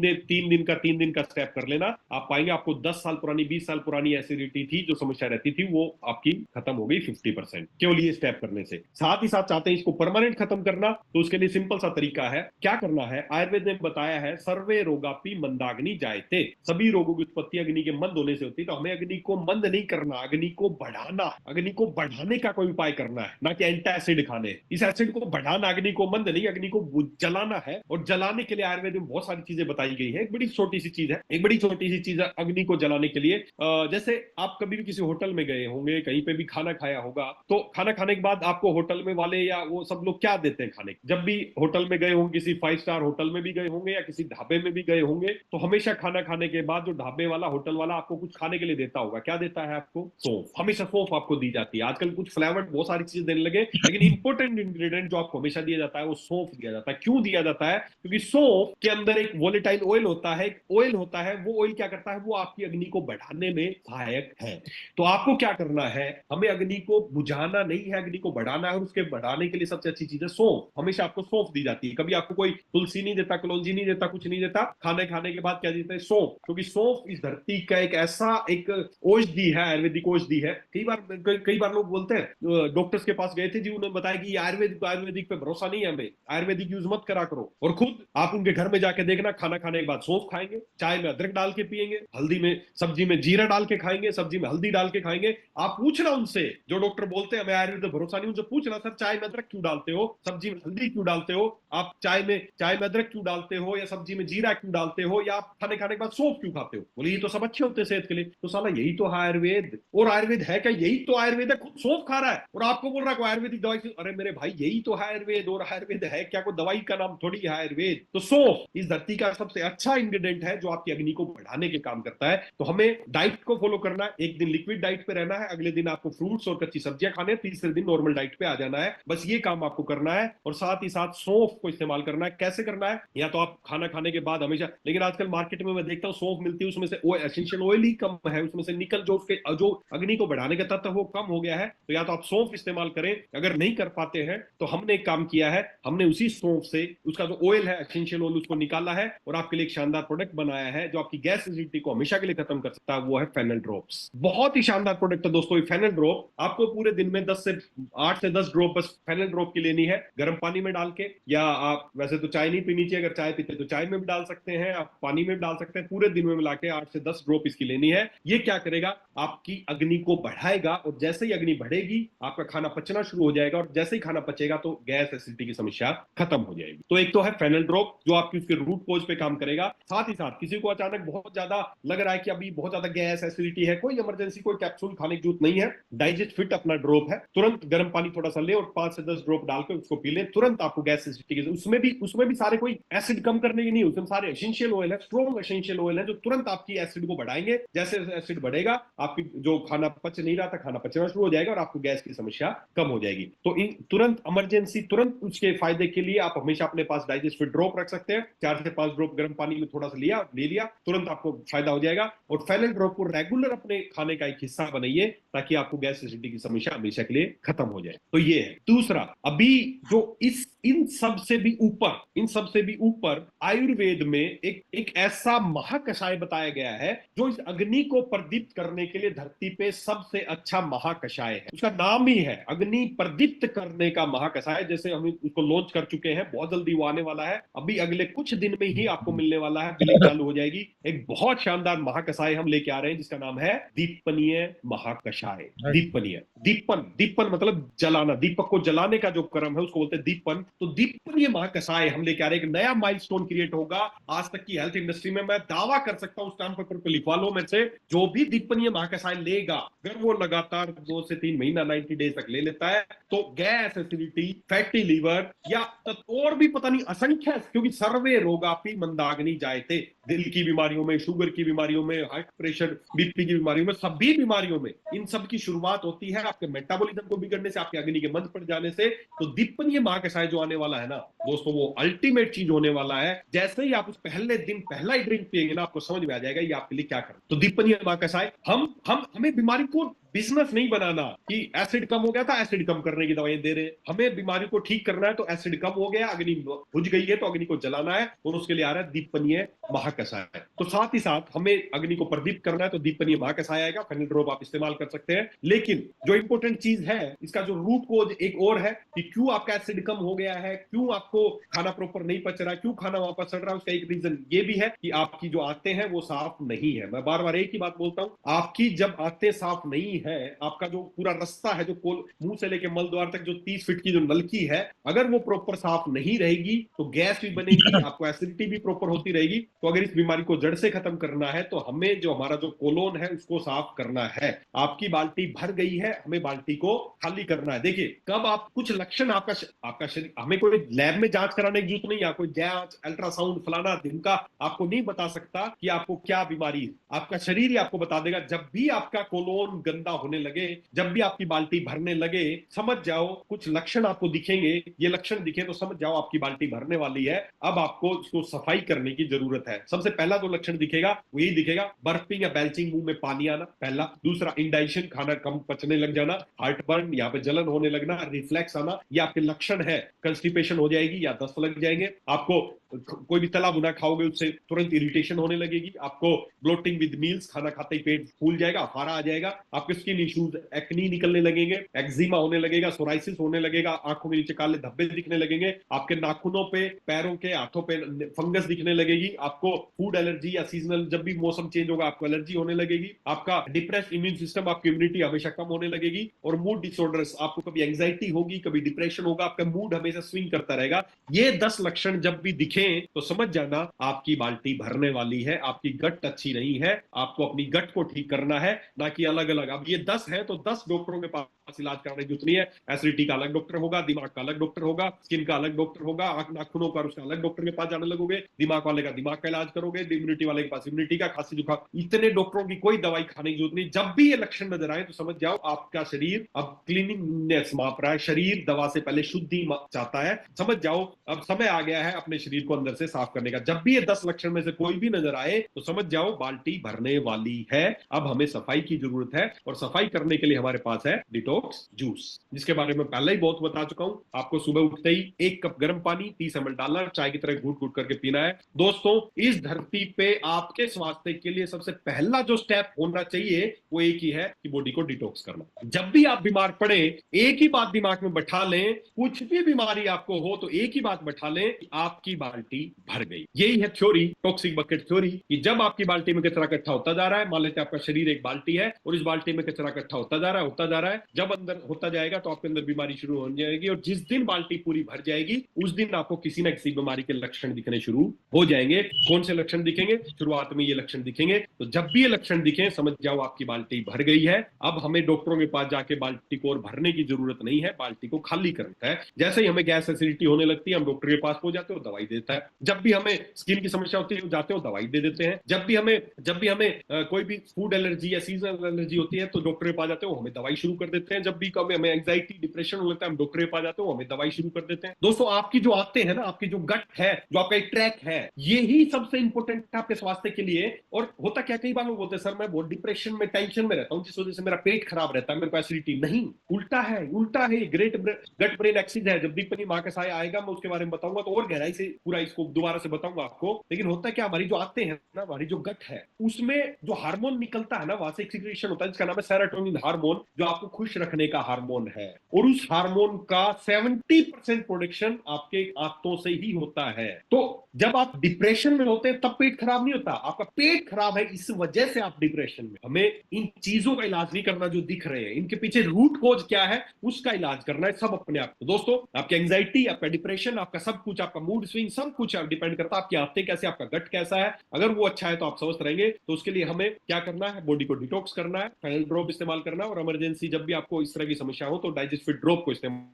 दिन का स्टेप कर लेना, आप पाएंगे आपको 10 साल पुरानी 20 साल पुरानी एसिडिटी थी जो समस्या रहती थी वो आपकी खत्म हो गई 50%, केवल ये स्टेप करने से। साथ ही साथ चाहते हैं इसको परमानेंट खत्म करना, तो उसके लिए सिंपल सा तरीका है, क्या करना है, आयुर्वेद ने बताया है सर्वे रोगापि मंदाग्नि जायते, सभी रोगों की उत्पत्ति अग्नि के मंद होने से होती है। तो हमें अग्नि को मंद नहीं करना, अग्नि को बढ़ाना, अग्नि को बढ़ाने का कोई उपाय करना है, ना कि एंटासिड खाने। इस एसिड को बढ़ाना, अग्नि को मंद नहीं, अग्नि को जलाना है। और जलाने के लिए आयुर्वेद में बहुत सारी चीजें बताई गई है। एक बड़ी छोटी सी चीज है, एक बड़ी छोटी सी चीज है अग्नि को जलाने के लिए। जैसे आप कभी भी किसी होटल में गए होंगे, कहीं पे भी खाना खाया होगा, तो खाना खाने के बाद आपको होटल में वाले या वो सब लोग क्या देते हैं खाने, जब भी होटल में गए होंगे, किसी 5 स्टार होटल में भी गए होंगे या किसी ढाबे में भी गए होंगे, तो हमेशा खाना खाने के बाद जो ढाबे वाला होटल वाला आपको कुछ खाने के लिए देता होगा, क्या देता है आपको, सौंफ। हमेशा सौंफ आपको दी जाती है। आजकल कुछ फ्लेवर्ड बहुत सारी चीजें देने लगे, लेकिन इंपॉर्टेंट इंग्रेडिएंट जो आपको हमेशा दिया जाता है वो सौंफ दिया जाता है। क्यों दिया जाता है, क्योंकि सौंफ के अंदर एक वोलेटाइल ऑयल होता है, ऑयल होता है, वो ऑयल क्या करता है, वो आपकी अग्नि को बढ़ाने में सहायक है। तो आपको क्या करना है, हमें अग्नि को बुझाना नहीं है, अग्नि को बढ़ाना है, और उसके बढ़ाने के लिए सबसे अच्छी चीज है सौंफ। हमेशा आपको सौंफ दी जाती है, कभी आपको कोई तुलसी नहीं देता, कलौंजी नहीं देता, कुछ नहीं देता, खाने खाने के बाद क्या देता है, सौंफ। क्योंकि सौंफ इस धरती का एक ऐसा एक औषधि है, आयुर्वेदिक औषधि है। कई बार लोग बोलते हैं, डॉक्टर्स के पास गए थे जी, उन्होंने बताया कि आयुर्वेदिक पे भरोसा नहीं है, हमें आयुर्वेदिक यूज मत करा करो। और खुद आप उनके घर में जाके देखना, खाना खाने के बाद सौंफ खाएंगे, चाय में अदरक डाल के पिएंगे, हल्दी में सब्जी में जीरा डाल के खाएंगे, सब्जी में हल्दी डाल के खाएंगे। आप पूछना उनसे, जो डॉक्टर बोलते हैं हमें आयुर्वेद पे भरोसा नहीं, उनसे पूछना सर चाय में अदरक क्यों डालते हो, सब्जी में हल्दी क्यों डालते हो, आप चाय में अदरक क्यों डालते हो, या सब्जी में जीरा क्यों डालते हो, या आप खाने खाने के बाद सौंफ क्यों खाते हो। बोले ये तो सब अच्छे होते हैं सेहत के लिए। तो साला यही तो है आयुर्वेद। और आयुर्वेद है क्या, यही तो आयुर्वेद है। खुद सौंफ खा रहा है और आपको बोल रहा है आयुर्वेदिक दवाई, अरे मेरे भाई यही तो है आयुर्वेद। और आयुर्वेद है क्या, कोई दवाई का नाम थोड़ी है आयुर्वेद। तो सौंफ इस धरती का सबसे अच्छा इंग्रेडिएंट है जो आपकी अग्नि को बढ़ाने के काम करता है। तो हमें डाइट को फॉलो करना है, एक दिन लिक्विड डाइट पे रहना है, अगले दिन आपको फ्रूट्स और कच्ची सब्जियां खाने, तीसरे दिन नॉर्मल डाइट पे आ जाना है। बस ये काम आपको करना है। और साथ ही साथ सौंफ को इस्तेमाल करना है। कैसे करना है, या तो आप खाना खाने के बाद हमेशा, लेकिन आजकल मार्केट में मैं देखता हूँ सौंफ मिलती है, उसमें से एसेंशियल ऑयल ही कम है, उसमें से निकल जो उसके जो अग्नि को बढ़ाने का तत्व वो कम हो गया है। तो या तो आप सौंफ इस्तेमाल करें, अगर नहीं कर पाते हैं तो हमने एक काम किया है, हमने उसी सौंफ से उसका जो ऑयल है एसेंशियल ऑयल उसको निकाला है और आपके लिए एक शानदार प्रोडक्ट बनाया है जो आपकी गैस एसिडिटी को हमेशा के लिए खत्म कर सकता है। वो है फेनल ड्रॉप्स। बहुत ही शानदार प्रोडक्ट है दोस्तों ये फेनल ड्रॉप। आपको पूरे दिन में 8 से 10 ड्रॉप बस फेनल फेनल ड्रॉप की लेनी है गर्म पानी में डाल के, या आप वैसे तो चाय नहीं पीनी चाहिए, अगर चाय पीते तो चाय में भी डाल सकते हैं, आप पानी में भी डाल सकते हैं, पूरे दिन में मिला के 8 से 10 ड्रॉप इसकी लेनी है। ये क्या करेगा, आपकी अग्नि को बढ़ाएगा, और जैसे ही अग्नि बढ़ेगी आपका खाना पचना शुरू हो जाएगा, और जैसे ही खाना पचेगा तो गैस एसिडिटी की समस्या खत्म हो जाएगी। तो एक तो है फेनल ड्रॉप जो आपकी उसके रूट कोज पे काम करेगा। साथ ही साथ किसी को अचानक बहुत ज्यादा लग रहा है कि अभी बहुत ज्यादा गैस एसिडिटी है, कोई इमरजेंसी कोई कैप्सूल खाने की जरूरत नहीं है, डाइजेस्ट फिट अपना ड्रॉप है, तुरंत गर्म पानी थोड़ा सा ले और 5 से 10 ड्रॉप डाल के उसको पी ले, तुरंत आपको गैस एसिडिटी की, उसमें भी सारे कोई एसिड कम करने की नहीं, उसमें सारे एसेंशियल ऑयल है, स्ट्रॉन्ग एसेंशियल ऑयल है जो तुरंत आपकी एसिड को बढ़ाएंगे। जैसे एसिड बढ़ेगा आपकी जो खाना पच नहीं रहा था खाना पचना शुरू हो जाएगा और आपको गैस की समस्या कम हो जाएगी। तो तुरंत इमरजेंसी, तुरंत उसके फायदे के लिए आप हमेशा अपने पास डाइजेस्ट फिट ड्रॉप रख सकते हैं। 4 से 5 ड्रॉप गर्म पानी में थोड़ा सा ले लिया, तुरंत आपको फायदा हो जाएगा। और फेनल ड्रॉप को रेगुलर अपने खाने का एक हिस्सा बनाइए ताकि आपको गैस एसिडिटी की समस्या हमेशा के लिए खत्म हो जाए। तो ये है। दूसरा, अभी जो इन सब से भी ऊपर आयुर्वेद में एक ऐसा महाकषाय बताया गया है जो इस अग्नि को प्रदीप्त करने के लिए धरती पे सबसे अच्छा महाकषाय है। उसका नाम ही है अग्नि प्रदीप्त करने का महाकषाय। जैसे हम उसको लॉन्च कर चुके हैं, बहुत जल्दी वो आने वाला है, अभी अगले कुछ दिन में ही आपको मिलने वाला है, बिलिंग चालू हो जाएगी। एक बहुत शानदार महाकषाय हम लेके आ रहे हैं जिसका नाम है दीपनीय महाकषाय। दीपन मतलब जलाना, दीपक को जलाने का जो क्रम है उसको बोलते हैं दीपन। तो दीपनीय महाकषाय हम लेके आ रहे हैं, एक नया माइलस्टोन क्रिएट होगा आज तक की हेल्थ इंडस्ट्री में। मैं दावा कर सकता हूं, स्टैम्प पेपर पे लिखवा लो, में से जो भी दीपनीय महाकषाय लेगा, अगर वो लगातार 2 से 3 महीना 90 डेज तक ले लेता है तो गैस एसिडिटी, फैटी लीवर या और भी पता नहीं असंख्य, क्योंकि सर्वे रोगापि मंदाग्नि जायते, दिल की बीमारियों में, शुगर की बीमारियों में, हार्ट प्रेशर, बीपी की बीमारियों में, सभी बीमारियों में इन सब की शुरुआत होती है आपके मेटाबॉलिज्म को बिगड़ने से, आपके अग्नि के मंद पड़ जाने से। तो दीपनीय महाकषाय जो आने वाला है ना दोस्तों, वो अल्टीमेट चीज होने वाला है। जैसे ही आप उस पहले दिन पहला ही ड्रिंक पिएंगे ना, आपको समझ में आ जाएगा ये आपके लिए क्या कर। तो दीपनीय महाकषाय, हमें बीमारी को बिजनेस नहीं बनाना कि एसिड कम हो गया था एसिड कम करने की दवाएं दे रहे हैं। हमें बीमारी को ठीक करना है, तो एसिड कम हो गया, अग्नि बुझ गई है तो अग्नि को जलाना है, और उसके लिए आ रहा है दीपनीय महाकषाय। तो साथ ही साथ हमें अग्नि को प्रदीप्त करना है तो दीपनीय महाकषाय आएगा, फेनल ड्रॉप आप इस्तेमाल कर सकते हैं। लेकिन जो इंपॉर्टेंट चीज है, इसका जो रूट कोज एक और है कि क्यों आपका एसिड कम हो गया है, क्यों आपको खाना प्रॉपर नहीं पच रहा है, क्यों खाना वापस चढ़ रहा है, उसका एक रीजन ये भी है कि आपकी जो आंतें हैं वो साफ नहीं है। मैं बार बार एक ही बात बोलता हूं, आपकी जब आंतें साफ नहीं है, आपका जो पूरा रास्ता है, जो मुंह से लेके मल द्वार तक जो 30 फीट की जो नलकी है, अगर वो प्रॉपर साफ नहीं रहेगी तो गैस भी बनेगी, आपको एसिडिटी भी प्रॉपर होती रहेगी। तो अगर इस बीमारी को जड़ से खत्म करना है तो हमें जो हमारा जो कोलोन है उसको साफ करना है। आपकी बाल्टी भर गई है, हमें बाल्टी को खाली करना है। देखिए, कब आप कुछ लक्षण आपका शरीर, हमें कोई लैब में जांच कराने की जरूरत नहीं है, कोई जांच अल्ट्रासाउंड फलाना ढिमका आपको नहीं बता सकता कि आपको क्या बीमारी है। आपका शरीर ही आपको बता देगा। जब भी आपका कोलोन गंदा होने लगे, जब भी आपकी बाल्टी भरने लगे, समझ जाओ कुछ लक्षण आपको दिखेंगे। ये लक्षण दिखे तो समझ जाओ आपकी बाल्टी भरने वाली है, अब आपको इसको सफाई करने की जरूरत है। सबसे पहला जो लक्षण दिखेगा वो यही दिखेगा, बर्पिंग या बेल्चिंग, मुंह में पानी आना पहला। दूसरा, इंडाइजेशन, खाना कम पचने लग जाना, हार्ट बर्न, यहाँ पे जलन होने लगना, रिफ्लेक्स आना, ये आपके लक्षण है। कंस्टिपेशन हो जाएगी या दस्त लग जाएंगे, आपको कोई भी तला भुना खाओगे उससे तुरंत इरिटेशन होने लगेगी, आपको ब्लोटिंग विद मील्स, खाना खाते ही पेट फूल जाएगा, अफारा आ जाएगा, आपके स्किन इश्यूज, एक्नी निकलने लगेंगे, एक्जिमा होने लगेगा, सोराइसिस होने लगेगा, आंखों के नीचे काले धब्बे दिखने लगेंगे, आपके नाखूनों पे, पैरों के, हाथों पे फंगस दिखने लगेगी, आपको फूड एलर्जी या सीजनल जब भी मौसम चेंज होगा आपको एलर्जी होने लगेगी, आपका डिप्रेस्ड इम्यून सिस्टम, आपकी इम्यूनिटी हमेशा कम होने लगेगी, और मूड डिसऑर्डर्स, आपको कभी एंग्जाइटी होगी, कभी डिप्रेशन होगा, आपका मूड हमेशा स्विंग करता रहेगा। ये 10 लक्षण जब भी दिखे तो समझ जाना आपकी बाल्टी भरने वाली है, आपकी गट अच्छी नहीं है, आपको अपनी गट को ठीक करना है, ना कि अलग अलग। अब ये 10 है तो 10 डॉक्टरों के पास इलाज कराने की जरूरत नहीं है। एसिडिटी का अलग डॉक्टर होगा, दिमाग का अलग डॉक्टर होगा, स्किन का अलग डॉक्टर होगा, आंख नाखूनों का उसका अलग डॉक्टर के पास जाने लगोगे, दिमाग वाले का दिमाग का इलाज करोगे, इम्यूनिटी वाले के पास इम्यूनिटी का, खांसी जुकाम, इतने डॉक्टरों की कोई दवाई खाने की जरूरत नहीं। जब भी ये लक्षण नजर आए तो समझ जाओ आपका शरीर अब क्लीनिंगनेस माप रहा है, शरीर दवा से पहले शुद्धि चाहता है, समझ जाओ अब समय आ गया है अपने शरीर को अंदर से साफ करने का। जब भी ये 10 लक्षण में से कोई भी नजर आए तो समझ जाओ बाल्टी भरने वाली है, अब हमें सफाई की जरूरत है, और सफाई करने के लिए हमारे पास है डिटॉक्स डिटॉक्स जूस, जिसके बारे में पहले ही बहुत बता चुका हूं। आपको सुबह उठते ही 1 कप गर्म पानी 30 ml डालना, चाय की तरह घूट घूट करके पीना है। दोस्तों, इस धरती पे आपके स्वास्थ्य के लिए सबसे पहला जो स्टेप होना चाहिए वो एक ही है कि बॉडी को डिटॉक्स करना। जब भी आप बीमार पड़े, एक ही बात दिमाग में बैठा लें, कुछ भी बीमारी आपको हो तो एक ही बात बैठा लें कि आपकी बाल्टी भर गई। यही है थ्योरी, टॉक्सिक बकेट थ्योरी, कि जब आपकी बाल्टी में कचरा इकट्ठा होता जा रहा है, मान लेते हैं आपका शरीर एक बाल्टी है और इस बाल्टी में कचरा इकट्ठा होता जा रहा है, होता जा रहा है, जब अंदर होता जाएगा तो आपके अंदर बीमारी शुरू हो जाएगी, और जिस दिन बाल्टी पूरी भर जाएगी उस दिन आपको किसी ना किसी बीमारी के लक्षण दिखने शुरू हो जाएंगे। कौन से लक्षण दिखेंगे? शुरुआत में ये लक्षण दिखेंगे, तो जब भी ये लक्षण दिखे समझ जाओ आपकी बाल्टी भर गई है। अब हमें डॉक्टरों के पास जाके बाल्टी को और भरने की जरूरत नहीं है, बाल्टी को खाली करना है। जैसे ही हमें गैस एसिडिटी होने लगती है, हम डॉक्टर के पास पहुंच जाते हो, दवाई देता है। जब भी हमें स्किन की समस्या होती है, जाते हो, दवाई दे देते हैं। जब भी हमें कोई भी फूड एलर्जी या सीजनल एलर्जी होती है तो डॉक्टर के पास जाते हो, हमें दवाई शुरू कर देते हैं। जब भी कभी हमें एंग्जाइटी डिप्रेशन होता है, हम डॉक्टर के पास जाते हो, हमें दवाई शुरू कर देते हैं। दोस्तों, आपकी जो आते हैं ना, आपकी जो गट है, जो आपका एक ट्रैक है, यही सबसे इंपॉर्टेंट है आपके स्वास्थ्य के लिए। और होता क्या, कई बार लोग बोलते हैं सर मैं बहुत डिप्रेशन में, टेंशन में रहता हूं जिस वजह से मेरा पेट खराब रहता है, मेरे को एसिडिटी। नहीं, उल्टा है, उल्टा है। ग्रेट गट ब्रेन एक्सिस है। जब दीपनी माँ का साय आएगा मैं उसके बारे में बताऊंगा तो और गहराई से पूरा इसको दोबारा से बताऊंगा आपको। लेकिन होता क्या, हमारी जो आते हैं ना, हमारी जो गट है, उसमें जो हार्मोन निकलता है ना, वहां से एक सिक्रेशन होता है जिसका नाम है सेरोटोनिन हार्मोन, जो आपको खुश रखने का हार्मोन है। और उस हार्मोन का 70% प्रोडक्शन आपके आंतों से ही होता है। तो जब आप डिप्रेशन में होते हैं तब पेट खराब नहीं होता, आपका पेट खराब है इस वजह से आप डिप्रेशन में। हमें इन चीजों का इलाज नहीं करना जो दिख रहे हैं, इनके पीछे रूट कोज क्या है उसका इलाज करना है, सब अपने आप। तो दोस्तों, आपकी एंग्जाइटी, आपका डिप्रेशन, आपका सब कुछ, आपका मूड स्विंग, सब कुछ डिपेंड करता है आपकी आदतें कैसे, आपका गट कैसा है। अगर वो अच्छा है तो आप स्वस्थ रहेंगे। तो उसके लिए हमें क्या करना है? बॉडी को डिटॉक्स करना है, फेनल ड्रॉप इस्तेमाल करना है, और इमरजेंसी जब भी आपको इस तरह की समस्या हो तो डाइजेस्टिव ड्रॉप को इस्तेमाल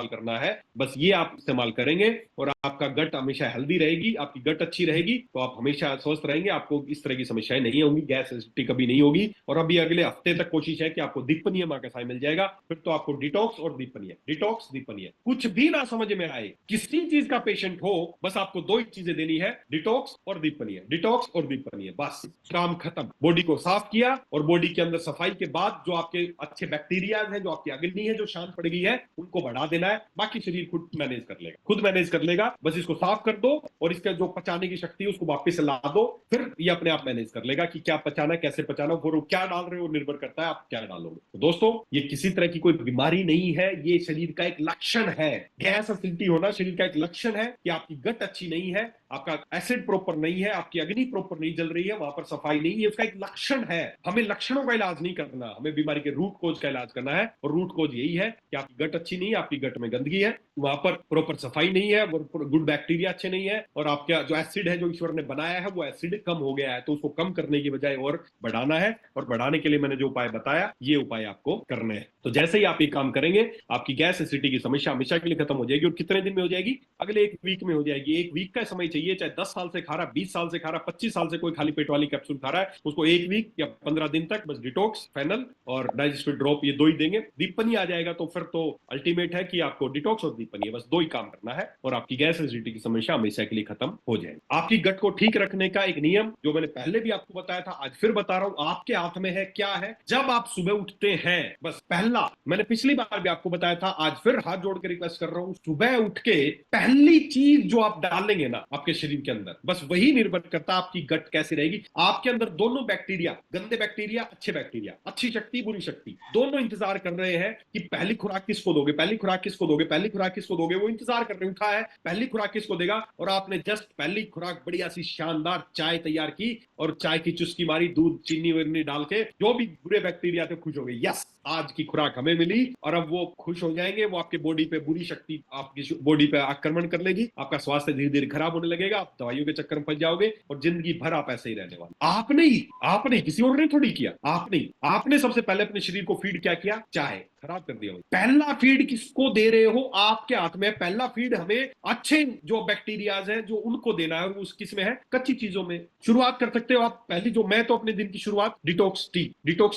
करना है। बस ये आप इस्तेमाल करेंगे और आपका गट हमेशा हेल्दी रहेगी, आपकी गट अच्छी रहेगी तो आप हमेशा स्वस्थ रहेंगे। आपको इस तरह की समस्याएं नहीं होंगी, गैस एसिडिटी कभी नहीं होगी। और अभी अगले हफ्ते तक कोशिश है कि आपको दीपनीय माँ का साय मिल जाएगा। फिर तो आपको डिटॉक्स और दीपनीय, डिटॉक्स दीपनीय, कुछ भी ना समझ में आए, किसी चीज का पेशेंट हो, बस आपको दो ही चीजें देनी है, डिटॉक्स और दीपनीय, डिटॉक्स और दीपनीय, बस काम खत्म। बॉडी को साफ किया और बॉडी के अंदर सफाई के बाद जो आपके अच्छे बैक्टीरिया हैं, जो आपकी अग्नि है जो शांत पड़ गई है, उनको बढ़ा देना है। बाकी शरीर खुद मैनेज कर लेगा, खुद मैनेज कर लेगा। बस इसको साफ कर दो और इसका जो पचाने की शक्ति है उसको वापस ला दो, फिर ये अपने आप मैनेज कर लेगा कि क्या पचाना, कैसे पचाना। वो क्या डाल रहे हो निर्भर करता है आप क्या डालोगे। तो दोस्तों, ये किसी तरह की कोई बीमारी नहीं है, ये शरीर का एक लक्षण है। गैस एसिडिटी होना शरीर का एक लक्षण है कि आपकी गट अच्छी नहीं है, आपका एसिड प्रॉपर नहीं है, आपकी अग्नि प्रॉपर नहीं जल रही है, वहां पर सफाई नहीं है, उसका एक लक्षण है। हमें लक्षणों का इलाज नहीं करना, हमें बीमारी के रूट कोज का इलाज करना है। और रूट कोज यही है कि आपकी गट अच्छी नहीं है, आपकी गट में गंदगी है, वहां पर प्रॉपर सफाई नहीं है, गुड बैक्टीरिया अच्छे नहीं है, और आपका जो एसिड है जो ईश्वर ने बनाया है वो एसिड कम हो गया है। तो उसको कम करने की बजाय और बढ़ाना है, और बढ़ाने के लिए मैंने जो उपाय बताया ये उपाय आपको करने हैं। तो जैसे ही आप ये काम करेंगे, आपकी गैस एसिडिटी की समस्या हमेशा के लिए खत्म हो जाएगी। और कितने दिन में हो जाएगी? अगले 1 वीक में हो जाएगी। 1 वीक का समय चाहिए, चाहे 10 साल से खा रहा, 20 साल से खा रहा, 25 साल से कोई खाली पेट वाली कैप्सूल खा रहा है, उसको 1 वीक या 15 दिन तक बस डिटॉक्स, फेनल और डाइजेस्टिव ड्रॉप, ये दो ही देंगे। दीपनी आ जाएगा तो फिर तो अल्टीमेट है कि आपको डिटॉक्स और दीपनी, बस दो ही काम करना है और आपकी गैस एसिडिटी की समस्या हमेशा के लिए खत्म हो जाएगी। आपकी गट को ठीक रखने का एक नियम जो मैंने पहले भी आपको बताया था, आज फिर बता रहा हूं, आपके हाथ में है। क्या है? जब आप सुबह उठते हैं, बस पहला, मैंने पिछली बार भी आपको बताया था, आज फिर हाथ जोड़ के रिक्वेस्ट कर रहा हूं, सुबह उठ के पहली चीज जो आप डालेंगे ना आपके शरीर के अंदर, बस वही निर्भर करता है आपकी गट कैसी रहेगी। आपके अंदर दोनों बैक्टीरिया, गंदे बैक्टीरिया, अच्छे बैक्टीरिया, अच्छी शक्ति, बुरी शक्ति, दोनों इंतजार कर रहे हैं कि पहली खुराक किसको दोगे, पहली खुराक किसको दोगे, पहली खुराक किसको दोगे। वो इंतजार कर रहे हैं, उठा है, पहली खुराक किसको देगा। और आपने जस्ट पहली खुराक बढ़िया सी शानदार चाय तैयार की और चाय की चुस्की मारी, दूध चीनी वगैरह डाल के, जो भी बुरे बैक्टीरिया थे खुश हो गए, यस आज की खुराक हमें मिली। और अब वो खुश हो जाएंगे, वो आपके बॉडी पे बुरी शक्ति आपकी बॉडी पे आक्रमण कर लेगी, आपका स्वास्थ्य धीरे धीरे खराब होने लगेगा, आप दवाइयों के चक्कर में फंस जाओगे और जिंदगी भर आप ऐसे ही रहने वाले। आपने किसी और ने थोड़ी किया, आपने सबसे पहले अपने शरीर को फीड क्या किया? चाय, खराब कर दिया। पहला फीड किसको दे रहे हो? आपके हाथ में। पहला फीड हमें अच्छे जो बैक्टीरियाज हैं जो उनको देना है, और उस किस में है? कच्ची चीजों में। शुरुआत कर सकते हो आप पहली, जो मैं तो अपने दिन की शुरुआत डिटॉक्स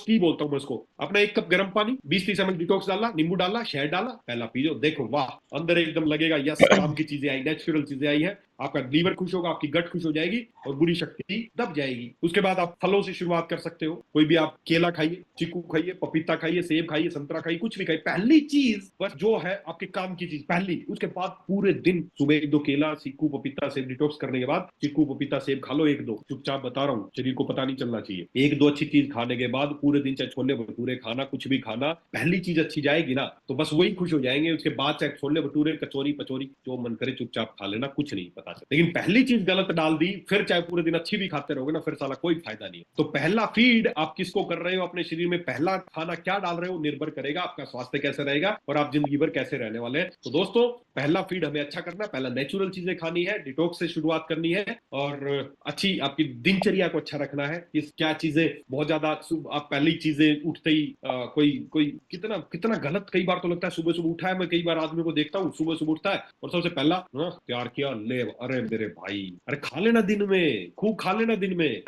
टी बोलता हूं मैं उसको। अपना 1 कप गर्म पानी, 20-30 ml डिटॉक्स डाला, नींबू डाला, शहद डाला, पहला पी लो, देखो वाह, अंदर एकदम लगेगा यस काम की चीजें आई, नेचुरल चीजें आई है। आपका लीवर खुश होगा, आपकी गट खुश हो जाएगी और बुरी शक्ति दब जाएगी। उसके बाद आप फलों से शुरुआत कर सकते हो, कोई भी आप केला खाइए, चीकू खाइए, पपीता खाइए, सेब खाइए, संतरा खाइए, कुछ भी खाइए। पहली चीज बस जो है आपके काम की चीज पहली, उसके बाद पूरे दिन सुबह 1-2 केला, चीकू, पपीता, सेब डिटॉक्स करने के बाद चीकू, पपीता, सेब खा लो 1-2, चुपचाप बता रहा हूँ, शरीर को पता नहीं चलना चाहिए। 1-2 अच्छी चीज खाने के बाद पूरे दिन चाहे छोले भटूरे खाना, कुछ भी खाना, पहली चीज अच्छी जाएगी ना तो बस वही खुश हो जाएंगे। उसके बाद चाहे छोले भटूरे, कचौरी पचौरी जो मन करे चुपचाप खा लेना, कुछ नहीं पता चलता। लेकिन पहली चीज गलत डाल दी, फिर चाहे पूरे दिन अच्छी भी खाते रहोगे ना, फिर साला कोई फायदा नहीं है। तो पहला फीड आप किसको कर रहे हो अपने शरीर में, पहला खाना क्या डाल रहे हो, निर्भर करेगा आपका स्वास्थ्य कैसे रहेगा और आप जिंदगी भर कैसे रहने वाले हैं। तो दोस्तों पहला फीड हमें अच्छा करना है, पहला नेचुरल चीजें खानी है, डिटॉक्स से शुरुआत करनी है और अच्छी आपकी दिनचर्या को अच्छा रखना है। इस क्या चीजें बहुत ज्यादा आप पहली चीजें उठते ही कोई कोई कितना कितना गलत कई बार तो लगता है। सुबह सुबह उठा है, मैं कई बार आदमी को देखता हूँ सुबह सुबह उठता है और सबसे पहला तैयार किया ले, अरे मेरे भाई, अरे खा लेना दिन में, खूब खा लेना दिन में।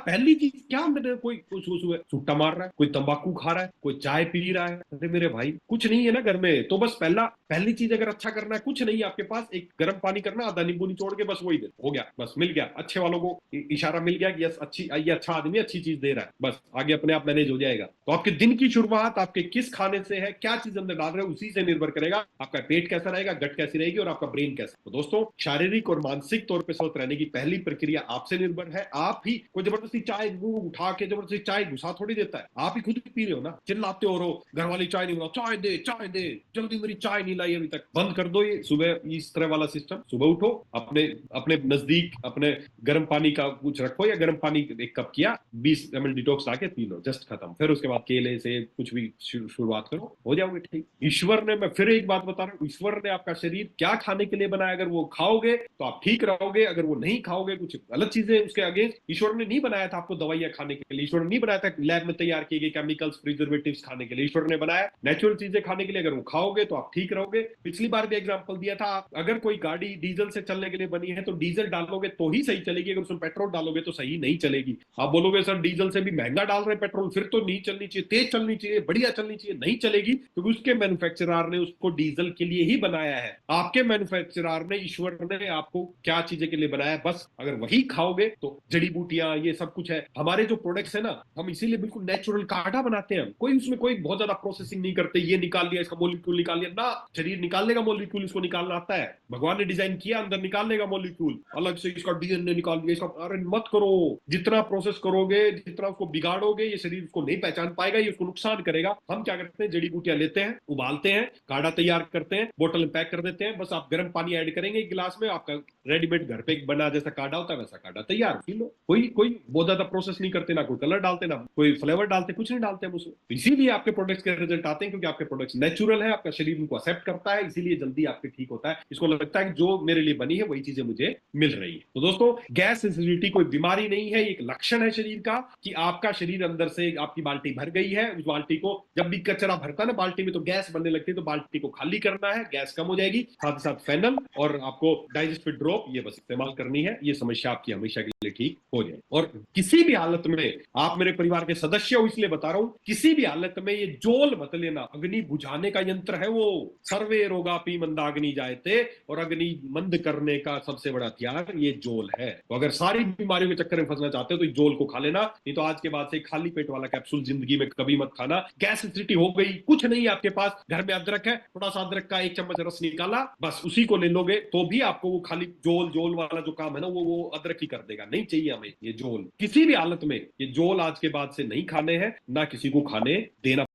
पहली चीज क्या, मेरे कोई सुबह सुबह सुट्टा मार रहा है, कोई तंबाकू खा रहा है, कोई चाय पी रहा है, अरे मेरे भाई कुछ नहीं है ना घर में। तो बस पहली चीज अगर अच्छा करना है, कुछ नहीं है आपके पास, एक गर्म पानी करना, आधा नींबू निचोड़ के बस वही दे, हो गया, बस मिल गया। अच्छे वालों को इशारा मिल गया कि यस अच्छी, ये अच्छा आदमी अच्छी चीज दे रहा है, बस आगे अपने आप मैनेज हो जाएगा। तो आपके दिन की शुरुआत आपके किस खाने से है, क्या चीज अंदर डाल रहे हो, उसी से निर्भर करेगा आपका पेट कैसा रहेगा, गट कैसी रहेगी और आपका ब्रेन कैसा। तो दोस्तों शारीरिक और मानसिक तौर पर स्वस्थ रहने की पहली प्रक्रिया आपसे निर्भर है। आप ही, कोई जबरदस्ती चाय उठा के जबरदस्ती चाय घुसा थोड़ी देता है, आप ही खुद पी रहे हो ना। चिल्लाते हो, घर वाली चाय नहीं बनाओ, चाय दे, जल्दी मेरी चाय नहीं लाई अभी तक, बंद कर दो ये सुबह इस तरह वाला सिस्टम। सुबह उठो, अपने अपने नजदीक अपने गर्म पानी का कुछ रखो, या गर्म पानी 1 कप किया, 20 ml डिटॉक्स लाके पी लो, जस्ट खत्म। फिर उसके बाद केले से कुछ भी शुरुआत करो, हो जाओगे ठीक। ईश्वर ने, मैं फिर एक बात बता रहा हूँ, ईश्वर ने आपका शरीर क्या खाने के लिए बनाया, अगर वो खाओगे तो आप ठीक रहोगे, अगर वो नहीं खाओगे, कुछ गलत चीजें उसके अगेंस्ट, ईश्वर ने नहीं बनाया था आपको दवाइयां खाने के लिए, ईश्वर ने नहीं बनाया था लैब में तैयार किए गए केमिकल्स, प्रिजर्वेटिव्स खाने के लिए। ईश्वर ने बनाया नेचुरल चीजें खाने के लिए, अगर वो खाओगे तो आप ठीक रहोगे। पिछली बार भी एग्जांपल दिया था, अगर कोई गाड़ी डीजल से चलने के लिए बनी है तो डीजल डालोगे तो ही सही चलेगी, अगर उसमें पेट्रोल डालोगे तो सही नहीं चलेगी। आप बोलोगे सर डीजल से भी महंगा डाल रहे हैं पेट्रोल, फिर तो नहीं चलनी चाहिए, तेज चलनी चाहिए, बढ़िया चलनी चाहिए, नहीं चलेगी, क्योंकि उसके मैन्युफैक्चरर ने उसको डीजल के लिए ही बनाया है। आपके मैन्युफैक्चरर ने, ईश्वर ने आपको क्या चीजें के लिए बनाया है, बस अगर वही खाओगे तो जड़ी बूटियां ये सब कुछ है। हमारे जो प्रोडक्ट्स है ना, हम इसीलिए बिल्कुल नेचुरल काढ़ा बनाते हैं, कोई उसमें कोई बहुत ज्यादा प्रोसेसिंग नहीं करते, ये निकाल लिया, इसका मॉलिक्यूल निकाल लिया ना, शरीर निकालने का मॉलिक्यूल इसको निकालना आता है, भगवान ने डिजाइन किया अंदर निकालने का मॉलिक्यूल, अलग से इसका डीएनए निकाल दिया इसका। अरे मत करो, जितना प्रोसेस करोगे, जितना उसको बिगाड़ोगे, ये शरीर उसको नहीं पहचान पाएगा, ये उसको नुकसान करेगा। हम क्या करते हैं, जड़ी बूटियां लेते हैं, उबालते हैं, काढ़ा तैयार करते हैं, बोतल में पैक कर देते हैं, बस आप गर्म पानी ऐड करेंगे एक गिलास में, आपका रेडीमेड घर पे बना जैसा काढ़ा होता है वैसा काढ़ा तैयार, पी लो। कोई कोई बहुत ज्यादा प्रोसेस नहीं करते, ना कोई कलर डालते, ना कोई फ्लेवर डालते, कुछ नहीं डालते हम उसमें। इसीलिए आपके प्रोडक्ट्स के रिजल्ट आते हैं, क्योंकि आपके प्रोडक्ट्स नेचुरल है, आपका शरीर उनको एक्सेप्ट करता है, इसीलिए जल्दी आपके ठीक होता है। इसको लगता है कि जो मेरे लिए बनी है वही चीजें मुझे मिल रही है। तो दोस्तों गैस एसिडिटी कोई बीमारी नहीं है, एक लक्षण है शरीर का, कि आपका शरीर अंदर से, आपकी बाल्टी भर गई है, उस बाल्टी को, जब भी कचरा भरता है ना बाल्टी में तो गैस बनने लगती है, तो बाल्टी को खाली करना है, गैस कम हो जाएगी। साथ ही साथ फेनल और आपको डाइजेस्टिव ड्रॉप ये बस इस्तेमाल करनी है, ये समस्या आपकी हमेशा के लिए ठीक हो जाए। और किसी भी हालत में, आप मेरे परिवार के सदस्य हो इसलिए बता रहा हूं, किसी भी हालत में ये जोल मत लेना, अग्नि बुझाने का यंत्र है वो, सर्वे रोगापि मंदाग्नि जायते, और अग्नि मंद करने का सबसे बड़ा हथियार ये जोल है। तो अगर सारी बीमारियों के चक्कर में फंसना चाहते हो तो जोल को खा लेना, नहीं तो आज के बाद से खाली पेट वाला कैप्सूल जिंदगी में कभी मत खाना। गैस एसिडिटी हो गई, कुछ नहीं आपके पास, घर में अदरक है, थोड़ा सा अदरक का 1 चम्मच रस निकाला, बस उसी को ले लोगे तो भी आपको वो खाली जोल वाला जो काम है ना वो अदरक ही कर देगा। नहीं चाहिए हमें ये जोल, किसी भी हालत में ये जोल आज के बाद से नहीं खाने हैं, ना किसी को खाने देना।